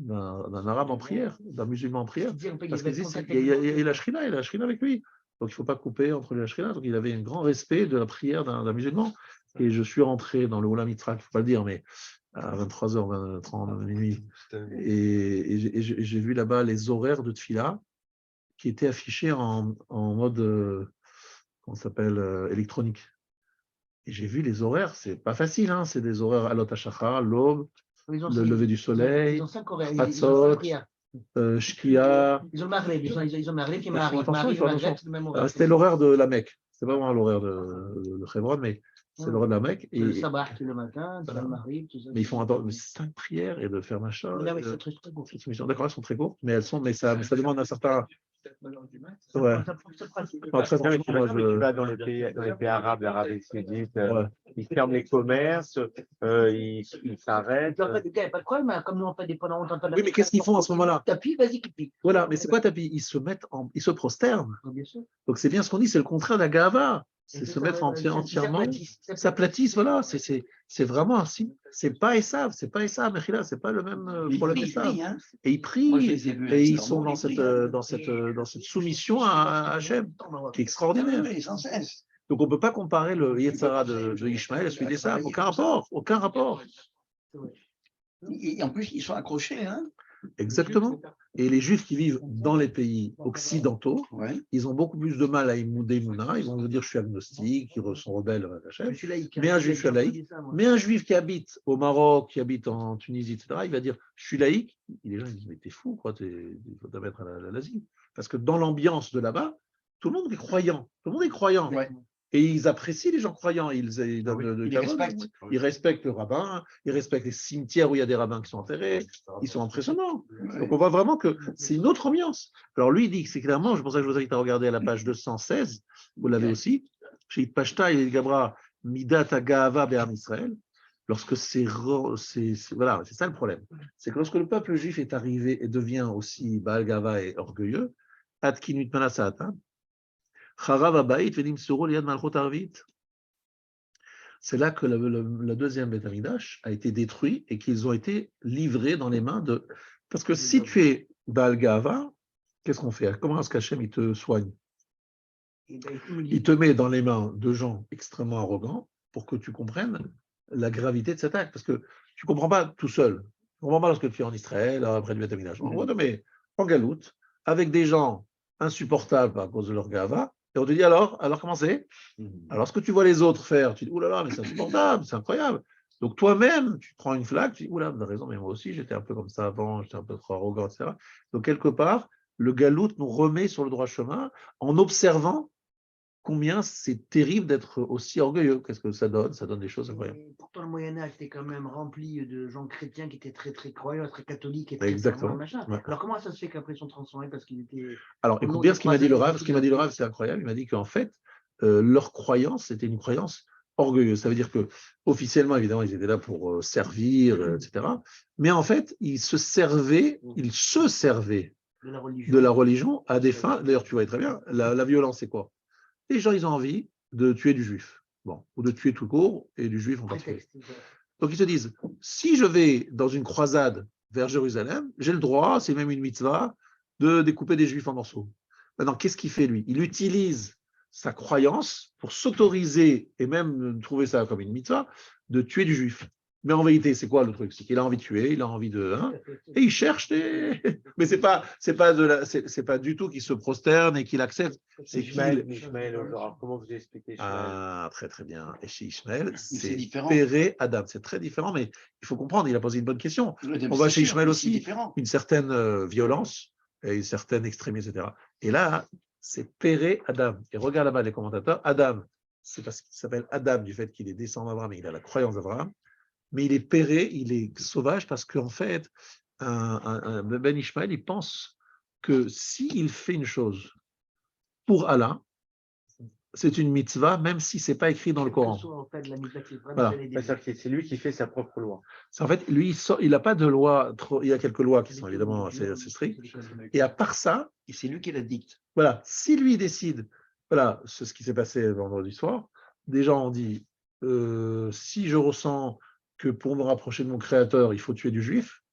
arabe en prière, d'un musulman en prière. Parce qu'il disait, il y a la shrina avec lui. Donc il ne faut pas couper entre les shrina. Donc il avait un grand respect de la prière d'un musulman. Et je suis rentré dans le Olam Yitzhak, il ne faut pas le dire, mais à 23h, 30 minuit. Et j'ai vu là-bas les horaires de Tfila qui étaient affichés en mode, comment ça s'appelle, électronique. Et j'ai vu les horaires, c'est pas facile, hein, c'est des horaires Alot HaShachar, l'aube, le lever du soleil, ils ont 5 horaires. Hatzot, Shkia. Ils ont le Maghreb, ils ont le Maghreb qui Attention, c'était l'horaire de la Mecque. C'est pas vraiment l'horaire de Hebron, mais c'est l'horaire de la Mecque. Et le sabbat le matin, le Maghreb, tout ça. Mais ils font attendre 5 prières et de faire machin. D'accord, elles sont très courtes, mais ça demande un certain. Ouais. Tu vas dans les pays arabes, l'Arabie Saoudite, ils ferment les commerces, ils s'arrêtent. En fait, il n'y a pas de problème, comme nous on fait des pendant longtemps. Oui, mais qu'est-ce qu'ils font à ce moment-là? Tapis, vas-y, pipi. Voilà, mais c'est quoi tapis? Ils se prosternent. Donc c'est bien ce qu'on dit, c'est le contraire de la gava. C'est se mettre entièrement. S'aplatissent, voilà. C'est vraiment un signe. C'est pas Esav, Mechila, c'est pas le même problème d'Esav. Et ils prient, et ils sont dans cette soumission à Hachem, qui est extraordinaire. Donc on ne peut pas comparer le Yetzara de Ishmaël à celui d'Esav. Aucun rapport. Et en plus, ils sont accrochés, hein? Exactement. Et les Juifs qui vivent dans les pays occidentaux, ils ont beaucoup plus de mal à Emouna. Ils vont vous dire je suis agnostique, ils sont rebelles à Hachem. Mais un Juif laïque, mais un Juif qui habite au Maroc, qui habite en Tunisie, etc., il va dire je suis laïque. Et les gens ils disent mais t'es fou, quoi, il faut te mettre à l'asile. Parce que dans l'ambiance de là-bas, tout le monde est croyant. Et ils apprécient les gens croyants. Ils respectent le rabbin, ils respectent les cimetières où il y a des rabbins qui sont enterrés. Ils sont impressionnants. Donc on voit vraiment que c'est une autre ambiance. Alors lui, il dit que c'est clairement, c'est pour ça que je vous invite à regarder à la page 216, vous l'avez aussi, chez Pashta et Gabra, Midat Agahava Be'am Israël. Lorsque voilà, c'est ça le problème. C'est que lorsque le peuple juif est arrivé et devient aussi Baal Gava et orgueilleux, Atkinut Manasata, c'est là que la deuxième Beth Amikdash a été détruit et qu'ils ont été livrés dans les mains de. Parce que si tu es Baal Gava, qu'est-ce qu'on fait? Comment est-ce qu'Hachem il te soigne? Il te met dans les mains de gens extrêmement arrogants pour que tu comprennes la gravité de cet acte. Parce que tu ne comprends pas tout seul. Tu ne comprends pas lorsque tu es en Israël, après le Beth Amikdash. Mais en galoute, avec des gens insupportables à cause de leur gava. Et on te dit alors comment c'est? Alors, ce que tu vois les autres faire, tu dis, ouh là là, mais c'est insupportable, c'est incroyable. Donc, toi-même, tu prends une flaque, tu dis, ouh là, vous avez raison, mais moi aussi, j'étais un peu comme ça avant, j'étais un peu trop arrogant, etc. Donc, quelque part, le galout nous remet sur le droit chemin en observant combien c'est terrible d'être aussi orgueilleux. Qu'est-ce que ça donne? Ça donne des choses incroyables. Et pourtant, le Moyen-Âge était quand même rempli de gens chrétiens qui étaient très, très croyants, très catholiques et très Exactement. fervents, machin. Ouais. Alors, comment ça se fait qu'après ils sont transformés parce qu'ils étaient. Alors, écoute bien ce qu'il m'a dit le Rav. Ce qu'il m'a dit le Rav, c'est incroyable. Il m'a dit qu'en fait, leur croyance, c'était une croyance orgueilleuse. Ça veut dire que officiellement, évidemment, ils étaient là pour servir, etc. Mais en fait, ils se servaient de la religion à des fins. D'ailleurs, tu vois très bien, la violence, c'est quoi? Les gens, ils ont envie de tuer du juif. Bon, ou de tuer tout court, et du juif en particulier. Donc, ils se disent, si je vais dans une croisade vers Jérusalem, j'ai le droit, c'est même une mitzvah, de découper des juifs en morceaux. Maintenant, qu'est-ce qu'il fait, lui? Il utilise sa croyance pour s'autoriser, et même trouver ça comme une mitzvah, de tuer du juif. Mais en vérité, c'est quoi le truc? C'est qu'il a envie de tuer, il a envie de... Hein, et il cherche des... Mais c'est pas du tout qu'il se prosterne et qu'il accepte. C'est Ishmaël, alors, comment vous expliquez Ishmaël? Ah, très très bien. Et chez Ishmaël, c'est différent. Péré Adam. C'est très différent, mais il faut comprendre, il a posé une bonne question. Oui, On voit c'est chez sûr, Ishmaël mais c'est aussi différent. une certaine violence et une certaine extrémisme, etc. Et là, c'est Péré Adam. Et regarde là-bas les commentateurs. Adam, c'est parce qu'il s'appelle Adam du fait qu'il est descendant d'Abraham et il a la croyance d'Abraham. Mais il est Péré, il est sauvage parce qu'en fait, Ben Ishmaël, il pense que s'il fait une chose pour Allah, c'est une mitzvah, même si ce n'est pas écrit dans le Coran. Voilà. C'est lui qui fait sa propre loi. En fait, lui, il n'a pas de loi, il y a quelques lois qui sont évidemment assez strictes. Et à part ça, Et c'est lui qui la dicte. Voilà, si lui décide, voilà, c'est ce qui s'est passé vendredi soir, des gens ont dit, si je ressens que pour me rapprocher de mon créateur, il faut tuer du juif,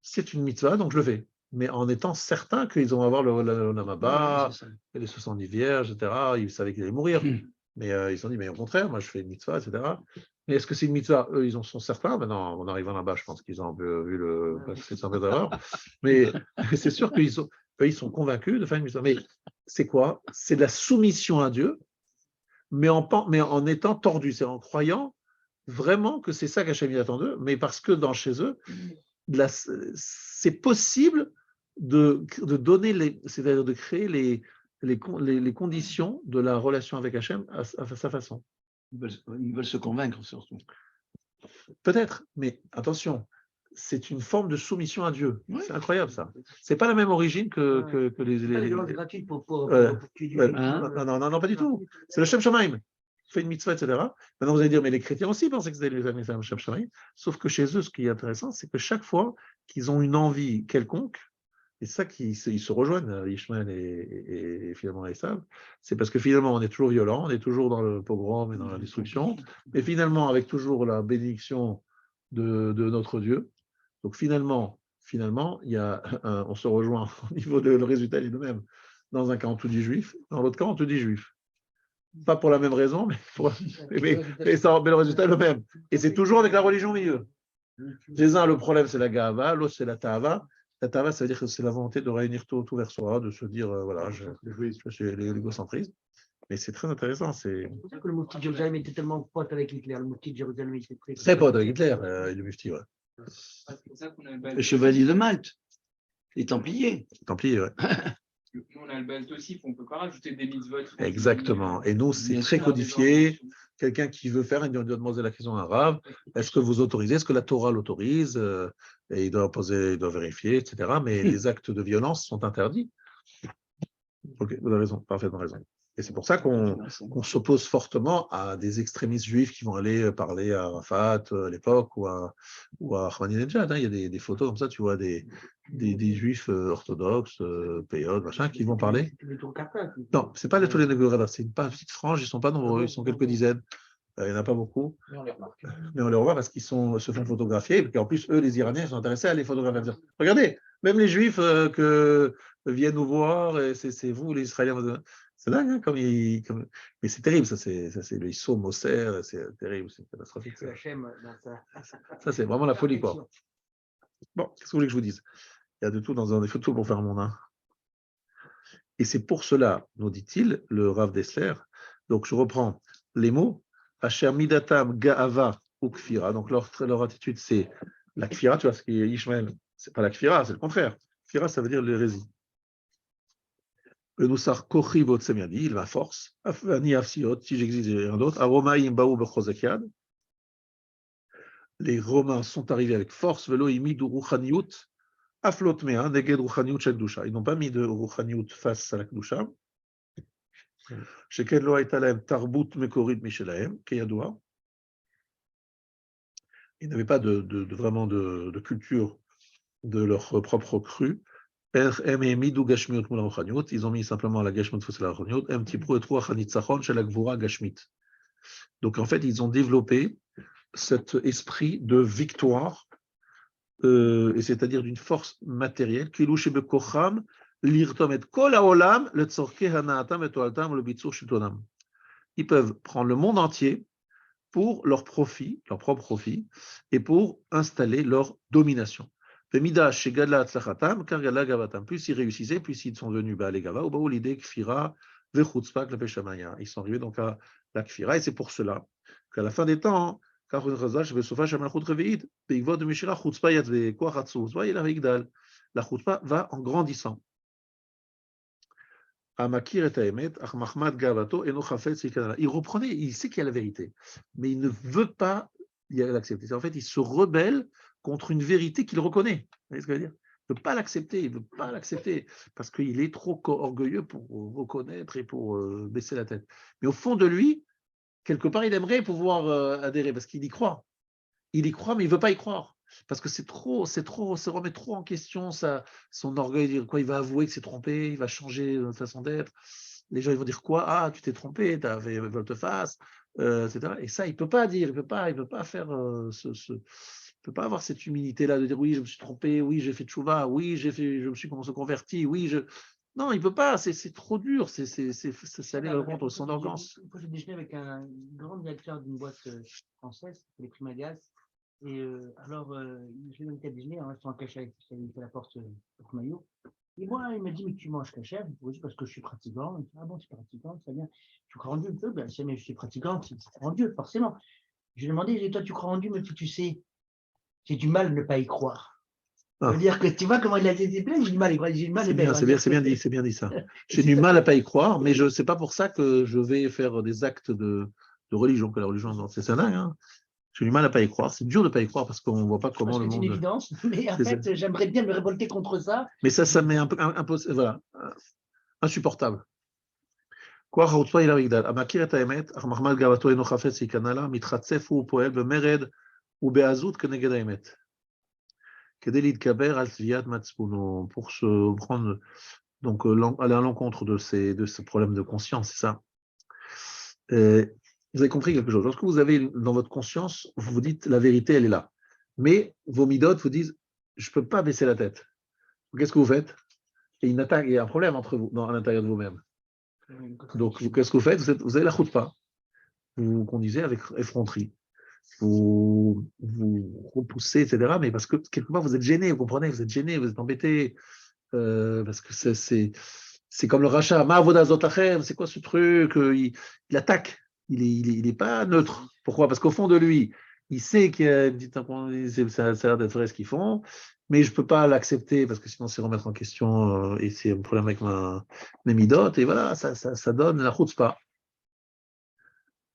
c'est une mitzvah, donc je le fais. Mais en étant certain qu'ils vont avoir le Namaba, et les 70 vierges, etc. Ils savaient qu'ils allaient mourir. Mais ils se sont dit, mais au contraire, moi je fais une mitzvah, etc. Mais est-ce que c'est une mitzvah? Eux, ils en sont certains. Maintenant, en arrivant là-bas, je pense qu'ils ont vu c'est un peu d'erreur. Mais c'est sûr qu'ils sont convaincus de faire une mitzvah. Mais c'est quoi? C'est de la soumission à Dieu, mais en étant tordu, c'est en croyant vraiment que c'est ça qu'Hachem attend d'eux, mais parce que chez eux, c'est possible de donner, c'est-à-dire de créer les conditions de la relation avec Hachem à sa façon. Ils veulent se convaincre surtout. Peut-être, mais attention, c'est une forme de soumission à Dieu. Oui. C'est incroyable ça. C'est pas la même origine que les gratuites pour tuer du non, pas du tout. C'est le Shem Shamaim. Fait une mitzvah, etc. Maintenant, vous allez dire, mais les chrétiens aussi pensaient que c'était le Shem Shamaim. Sauf que chez eux, ce qui est intéressant, c'est que chaque fois qu'ils ont une envie quelconque, et c'est ça qu'ils se rejoignent, Ishmael et finalement Esav, c'est parce que finalement, on est toujours violent, on est toujours dans le pogrom et dans la destruction, mais finalement, avec toujours la bénédiction de notre Dieu. Donc finalement, on se rejoint au niveau de le résultat est le même. Dans un cas, on tout dit juif, dans l'autre cas, on tout dit juif. Pas pour la même raison, mais le résultat est le même. Et c'est toujours avec la religion au milieu. Les uns, le problème, c'est la gava, l'autre, c'est la ta'ava. La ta'ava, ça veut dire que c'est la volonté de réunir tout vers soi, de se dire, voilà, je suis l'égocentrisme. Mais c'est très intéressant. C'est pour ça que le mufti de Jérusalem était tellement pote avec Hitler. Le mufti de Jérusalem était très pote avec Hitler, le mufti, ouais. Le chevalier de Malte, les Templiers. Les Templiers, ouais. Nous, on a le belt aussi, on ne peut pas rajouter des mitzvot. Exactement. Et nous, c'est très codifié. Quelqu'un qui veut faire, il doit demander la question à un rav. Est-ce que vous autorisez? Est-ce que la Torah l'autorise? Et il doit vérifier, etc. Mais les actes de violence sont interdits. Ok, vous avez raison, parfaitement raison. Et c'est pour ça qu'on s'oppose fortement à des extrémistes juifs qui vont aller parler à Arafat à l'époque ou à Ahmadinejad. Il y a des photos comme ça, tu vois, des juifs orthodoxes, péodes, machin, qui vont parler. Non, ce n'est pas les tous les Négorada, c'est une petite frange, ils ne sont pas nombreux, ils sont quelques dizaines. Il n'y en a pas beaucoup. Mais on les remarque. Mais on les revoit parce qu'ils se font photographier. Et en plus, eux, les Iraniens, ils sont intéressés à les photographier. Regardez, même les Juifs que viennent nous voir, c'est vous, les Israéliens. C'est dingue, hein, mais c'est terrible, ça c'est le Issou Moser, c'est terrible, c'est catastrophique. Ça c'est vraiment la folie, quoi. Bon, qu'est-ce que vous voulez que je vous dise? Il y a de tout il faut tout pour faire un monde. Hein. Et c'est pour cela, nous dit-il, le Rav Dessler. Donc, je reprends les mots. Asher midatam ga'ava ou kfira. Donc, leur attitude, c'est la kfira. Tu vois, ce qui est Ishmael, c'est pas la kfira, c'est le contraire. Kfira, ça veut dire l'hérésie. Le Nusar kochi votsemiadi, il va force. Afani afsiot, si j'exige rien d'autre. Aromaim baou bechozakiad. Les Romains sont arrivés avec force. Velo imidu ruchaniut. Aflot mea, neged ruchaniut shel kedusha. Ils n'ont pas mis de ruchaniut face à la kedusha. שכן לא הייתה להם תרבות מקורית משלהם, כידוע. Ils n'avaient pas vraiment de culture de leur propre cru. הם העמידו גשמיות מול הרוחניות, ils ont mis simplement la גשמיות face à la רוחניות, הם טיפרו את רוח הניצחון של הגבורה הגשמית. Donc en fait, ils ont développé cet esprit de victoire, et c'est-à-dire d'une force matérielle, כאילו שבכוחם לרתום את כל העולם לצורכי הנאתם ותועלתם ולביצור שלטונם. Ils peuvent prendre le monde entier pour leur profit, leur propre profit, et pour installer leur domination. Vemida shegadla atzlachatam, car gadla gavatam. Plus ils réussissaient, plus ils sont devenus baalei gava, ou baou l'idée kfira vechutzpa klape shamaya. Ils sont arrivés donc à la kfira, et c'est pour cela qu'à la fin des temps, car une chazal shebesofa shamalchut revi'it, beigvot de mishira chutzpa yat vekoach hatzuz, voyez la vigdal. La chutzpa va en grandissant. Il reprenait, il sait qu'il y a la vérité, mais il ne veut pas l'accepter. En fait, il se rebelle contre une vérité qu'il reconnaît. Vous voyez ce que je veux dire? Il ne veut pas l'accepter, il ne veut pas l'accepter, parce qu'il est trop orgueilleux pour reconnaître et pour baisser la tête. Mais au fond de lui, quelque part, il aimerait pouvoir adhérer, parce qu'il y croit. Il y croit, mais il ne veut pas y croire. Parce que c'est se remettre trop en question son orgueil. Quoi, il va avouer que c'est trompé, il va changer de façon d'être. Les gens ils vont dire quoi? Ah, tu t'es trompé, tu avais volte-face, etc. Et ça, il ne peut pas dire, il peut pas faire il peut pas avoir cette humilité-là de dire oui, je me suis trompé, oui, j'ai fait tchouva, oui, je me suis converti, oui, non, il ne peut pas, c'est trop dur, c'est aller à l'encontre de son arrogance. Une fois, j'ai déjeuné avec un grand directeur d'une boîte française, les Primagas. Et alors, je l'ai invité à déjeuner en restant caché, il fait la porte pour maillot. Et moi, il m'a dit, mais tu manges cachère? Oui, parce que je suis pratiquant. Il dit, ah bon, tu es pratiquant, très bien. Tu crois en Dieu? Ben, si mais je suis pratiquant, tu crois en Dieu, forcément. Je lui ai demandé, et toi, tu crois en Dieu, mais tu sais, j'ai du mal à ne pas y croire. Ça veut dire que tu vois comment il a été plein, j'ai du mal à y croire. C'est bien dit ça. J'ai du mal à pas y croire, mais je sais pas pour ça que je vais faire des actes de religion, que la religion, c'est ça dingue, hein. J'ai du mal à pas y croire. C'est dur de ne pas y croire parce qu'on ne voit pas comment le monde. C'est une évidence, mais en fait, j'aimerais bien me révolter contre ça. Mais ça m'est un peu voilà, insupportable. Quoi, Raoutsoa il a rigdal. Amakir et Aemet, Ahmad Gavato et Nochafet Sikanala, Mitratsef ou Poel, Bemered ou Beazout Keneged Aemet. Kedelit Kaber al Tviat Matspouno, pour se prendre, donc aller à l'encontre de ce problème de conscience, c'est ça. Vous avez compris quelque chose. Lorsque vous avez dans votre conscience, vous vous dites la vérité, elle est là. Mais vos midotes vous disent, je ne peux pas baisser la tête. Qu'est-ce que vous faites? Et il y a un problème entre vous, à l'intérieur de vous-même. Donc, qu'est-ce que vous faites? Vous avez la choupa. Vous vous conduisez avec effronterie. Vous repoussez, etc. Mais parce que quelque part, vous êtes gêné, vous comprenez? Vous êtes gêné, vous êtes embêté. Parce que c'est comme le rachat. C'est quoi ce truc? Il attaque. Il n'est pas neutre. Pourquoi? Parce qu'au fond de lui, il sait qu'il y a une petite ça a l'air d'être vrai ce qu'ils font, mais je ne peux pas l'accepter parce que sinon c'est remettre en question et c'est un problème avec mes midotes. Et voilà, ça donne la chutzpah,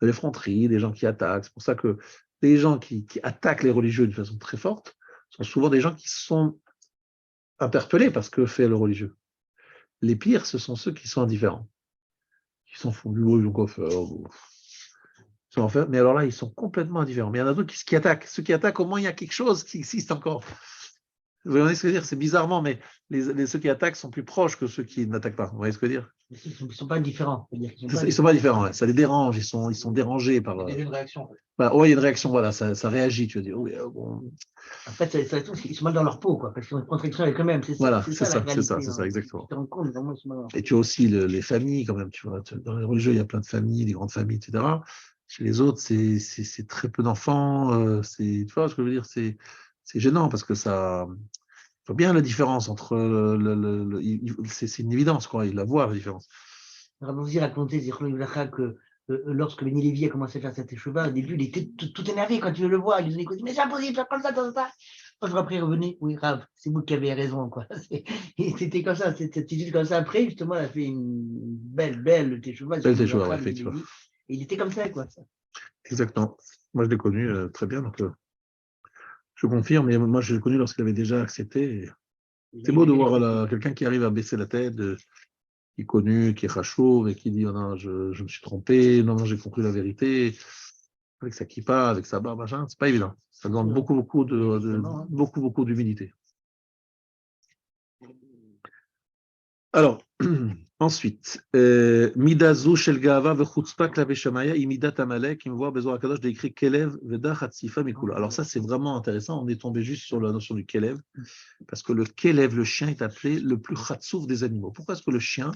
de l'effronterie, des gens qui attaquent. C'est pour ça que les gens qui attaquent les religieux d'une façon très forte sont souvent des gens qui sont interpellés par ce que fait le religieux. Les pires, ce sont ceux qui sont indifférents, qui sont fondus, ils ont quoi faire. Mais alors là, ils sont complètement indifférents. Mais il y en a d'autres qui attaquent. Ceux qui attaquent, au moins, il y a quelque chose qui existe encore. Vous voyez ce que je veux dire? C'est bizarrement, mais ceux qui attaquent sont plus proches que ceux qui n'attaquent pas. Vous voyez ce que je veux dire? Ils ne sont pas différents. Ils ne sont pas différents. Ouais. Ça les dérange. Ils sont dérangés par. Il y a une réaction. Oui, il y a une réaction. Voilà, ça réagit. Tu veux dire. Oui, bon. En fait, ils sont mal dans leur peau, quoi, parce qu'ils ont une contradiction avec eux-mêmes. Voilà, c'est ça, exactement. Et tu as aussi les familles, quand même. Tu vois, dans les religieux, il y a plein de familles, des grandes familles, etc. Chez les autres, c'est très peu d'enfants. Tu vois ce que je veux dire? C'est gênant parce que ça voit bien la différence entre c'est une évidence, quoi. Il la voit, la différence. Rabbi racontait que lorsque Benny Lévy a commencé à faire cette écheva, au début, il était tout énervé quand il le voit. Il disait, mais c'est impossible de faire comme ça. Après, il revenait, oui, Rav, c'est vous qui avez raison, quoi. C'était comme ça, cette attitude comme ça. Après, justement, elle a fait une belle écheva. Belle écheva, effectivement. Et il était comme ça, quoi. Exactement. Moi, je l'ai connu très bien, donc je confirme. Mais moi, je l'ai connu lorsqu'il avait déjà accepté. C'est beau de voir quelqu'un qui arrive à baisser la tête, qui est connu, qui est rachauve et qui dit oh non, je me suis trompé, non, j'ai compris la vérité, avec sa kippa, avec sa barbe, machin, c'est pas évident. Ça demande beaucoup d'humilité. Alors, ensuite, Midazu shel Gava vechutzpa klavé shamaya imidat amalek, qui me voit besoin Akadosh d'écrire Kelev veda hatzifa mikula. Alors ça, c'est vraiment intéressant. On est tombé juste sur la notion du Kelev, parce que le Kelev, le chien, est appelé le plus chatsouf des animaux. Pourquoi est-ce que le chien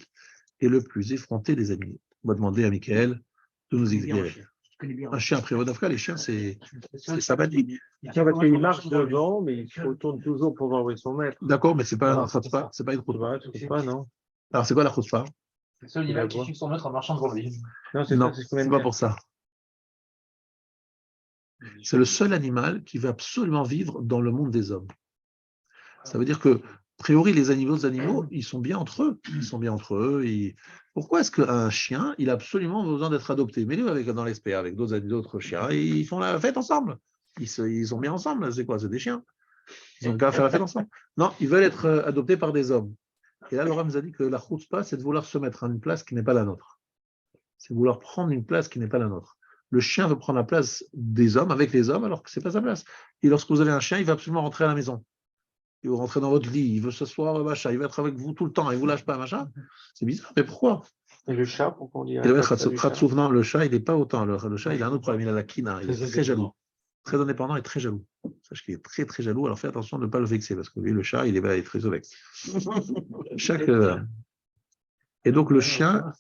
est le plus effronté des animaux? On va demander à Michael de nous éclairer. Un chien, après Vodafka, les chiens, c'est sympathique. Il marche devant, mais il se retourne toujours pour voir où est son maître. D'accord, mais c'est pas un chutpa, c'est pas une chutpa. Pas, non. Alors, c'est quoi la chutpa? C'est le seul animal qui suit son maître en marchant devant lui. Non, c'est pas pour ça. C'est le seul animal qui va absolument vivre dans le monde des hommes. Ça veut dire que, a priori, les animaux, ils sont bien entre eux. Pourquoi est-ce qu'un chien, il a absolument besoin d'être adopté? Mais lui, dans l'espèce, avec d'autres chiens, ils font la fête ensemble. Ils sont bien ensemble. C'est quoi? C'est des chiens. Ils ont qu'à faire la fête ensemble. Non, ils veulent être adoptés par des hommes. Et là, Laura nous a dit que la chutzpah, c'est de vouloir se mettre à une place qui n'est pas la nôtre. C'est vouloir prendre une place qui n'est pas la nôtre. Le chien veut prendre la place des hommes, avec les hommes, alors que ce n'est pas sa place. Et lorsque vous avez un chien, il va absolument rentrer à la maison. Il veut rentrer dans votre lit, il veut s'asseoir, machin, il va être avec vous tout le temps, il ne vous lâche pas, machin. C'est bizarre, mais pourquoi? Et le chat, pourquoi on dit non, le chat, il n'est pas autant. Le chat, il a un autre problème, il a la kina, il est très jaloux. Très indépendant et très jaloux. Sache qu'il est très, très jaloux, alors fais attention de ne pas le vexer, parce que lui, le chat, il est très vexe. Et donc, le chien,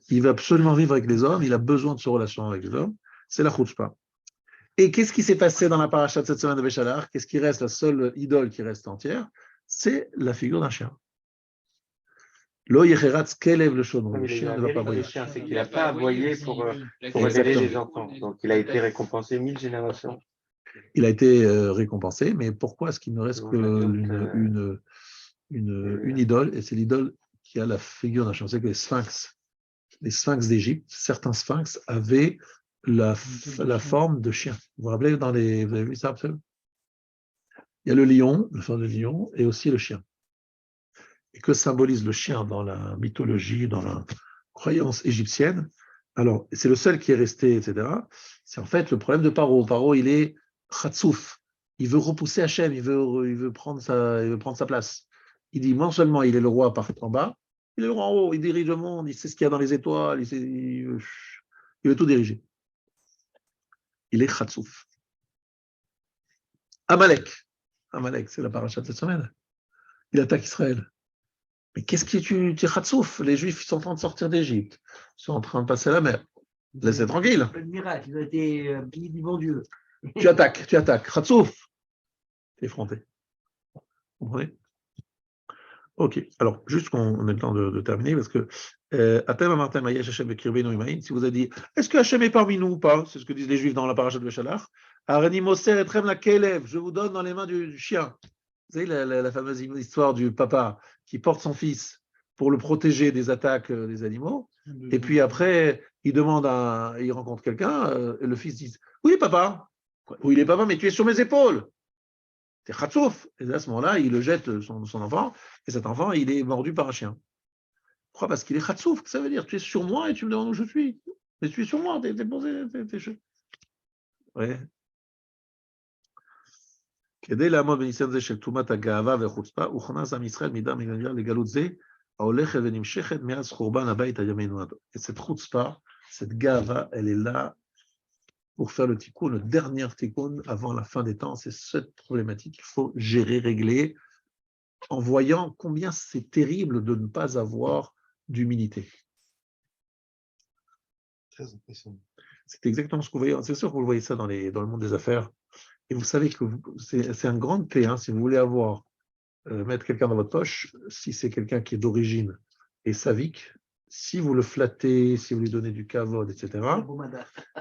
il va absolument vivre avec les hommes, il a besoin de se relationner avec les hommes, c'est la chutzpah. Et qu'est-ce qui s'est passé dans la paracha de cette semaine de Béchalar? Qu'est-ce qui reste, la seule idole qui reste entière? C'est la figure d'un chien. Lo yecheratz kelev le shono. Le chien ne va pas aboyer. C'est qu'il n'a pas aboyé pour révéler les enfants. Donc, il a été récompensé 1000 générations. Il a été récompensé, mais pourquoi est-ce qu'il ne reste qu'une idole? Et c'est l'idole qui a la figure d'un chien. Vous savez que les sphinx d'Égypte, certains sphinx avaient la forme de chien. Vous vous rappelez, vous avez vu ça absolument? Il y a le lion, la forme de lion, et aussi le chien. Et que symbolise le chien dans la mythologie, dans la croyance égyptienne? Alors, c'est le seul qui est resté, etc. C'est en fait le problème de Paro. Paro, il est Khatsouf. Il veut repousser Hachem, il veut prendre sa place. Il dit, non seulement il est le roi par en bas, il est le roi en haut, il dirige le monde, il sait ce qu'il y a dans les étoiles, il veut tout diriger. Il est Khatsouf. Amalek, c'est la paracha de cette semaine. Il attaque Israël. Mais qu'est-ce que tu es Khatsouf? Les Juifs sont en train de sortir d'Égypte. Ils sont en train de passer la mer. Laissez tranquille. Le miracle, ils ont été bénis du bon Dieu. Tu attaques. Khatsouf. Tu es effronté. Vous comprenez? Ok. Alors, juste qu'on ait le temps de terminer, parce que si vous avez dit, est-ce que Hachem est parmi nous ou pas? C'est ce que disent les Juifs dans la paracha de Béchalar. Je vous donne dans les mains du chien. Vous savez, la fameuse histoire du papa qui porte son fils pour le protéger des attaques des animaux. Et puis après, il rencontre quelqu'un, et le fils dit, oui, papa. Oui, il est papa, mais tu es sur mes épaules. C'est Khatsouf. Et à ce moment-là, il le jette, son enfant, et cet enfant, il est mordu par un chien. Pourquoi? Parce qu'il est Khatsouf. Ça veut dire, tu es sur moi et tu me demandes où je suis. Mais tu es sur moi, t'es posé, t'es. Ouais. כדי לעמוד בניסיון זה של תרומת הגאווה והחוצפה, הוכנס עם ישראל מידה מגניה לגלות זה, ההולכת ונמשכת מאז חורבן הבית הימינו עד. Et cette chutzpah, cette gava, elle est là pour faire le tikkun, le dernier tikkun avant la fin des temps. C'est cette problématique qu'il faut gérer, régler, en voyant combien c'est terrible de ne pas avoir d'humilité. Très impressionnant. C'est exactement ce que vous voyez. C'est sûr que vous voyez ça dans le monde des affaires. Et vous savez que c'est un grand clé, hein, si vous voulez mettre quelqu'un dans votre poche, si c'est quelqu'un qui est d'origine et savique, si vous le flattez, si vous lui donnez du kavod, etc.,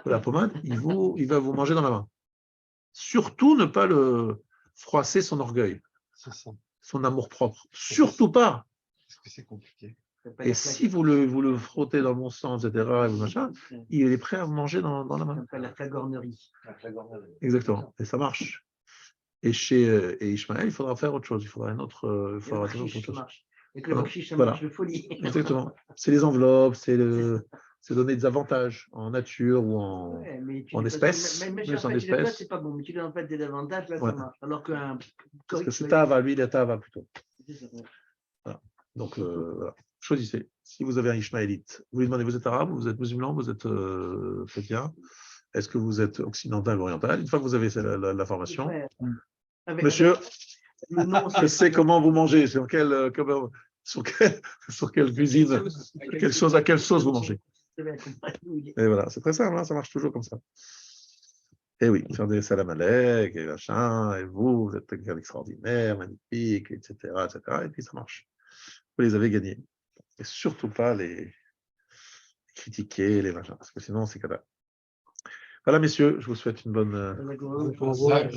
la pommade, il va vous manger dans la main. Surtout ne pas le froisser son orgueil, C'est ça. son amour-propre. Surtout pas. Parce que c'est compliqué. Et si vous le frottez dans le bon sens, etc., et machin, il est prêt à vous manger dans la main. Ça s'appelle la flagornerie. Exactement. Et ça marche. Et chez Ishmaël, il faudra faire autre chose. Il faudra il faudra Le autre bakshish, ça chose. marche. Avec le Voilà. bakshish, ça Voilà. marche de folie. Exactement. C'est les enveloppes, c'est donner des avantages en nature ou en Ouais, mais tu en les espèces. Même Plus si en en fait, tu les places, espèces. c'est pas bon. Mais tu les en fait des avantages, là, Ouais. ça marche. Alors qu'un Parce que c'est Tava, lui, il est Tava plutôt. c'est Voilà. Donc, voilà. Choisissez. Si vous avez un Ishmaélite, vous lui demandez, vous êtes arabe, vous êtes musulman, vous êtes chrétien, est-ce que vous êtes occidental ou oriental? Une fois que vous avez la formation, monsieur, le nom, je sais comment vous mangez, sur quelle cuisine, à quelle sauce vous mangez. Et voilà, c'est très simple, hein, ça marche toujours comme ça. Et oui, faire des salam alek, et machin, et vous êtes quelqu'un d'extraordinaire, magnifique, etc., etc., et puis ça marche. Vous les avez gagnés. Et surtout pas les critiquer, les machins, parce que sinon, c'est cadavre. Voilà, messieurs, je vous souhaite une bonne soirée.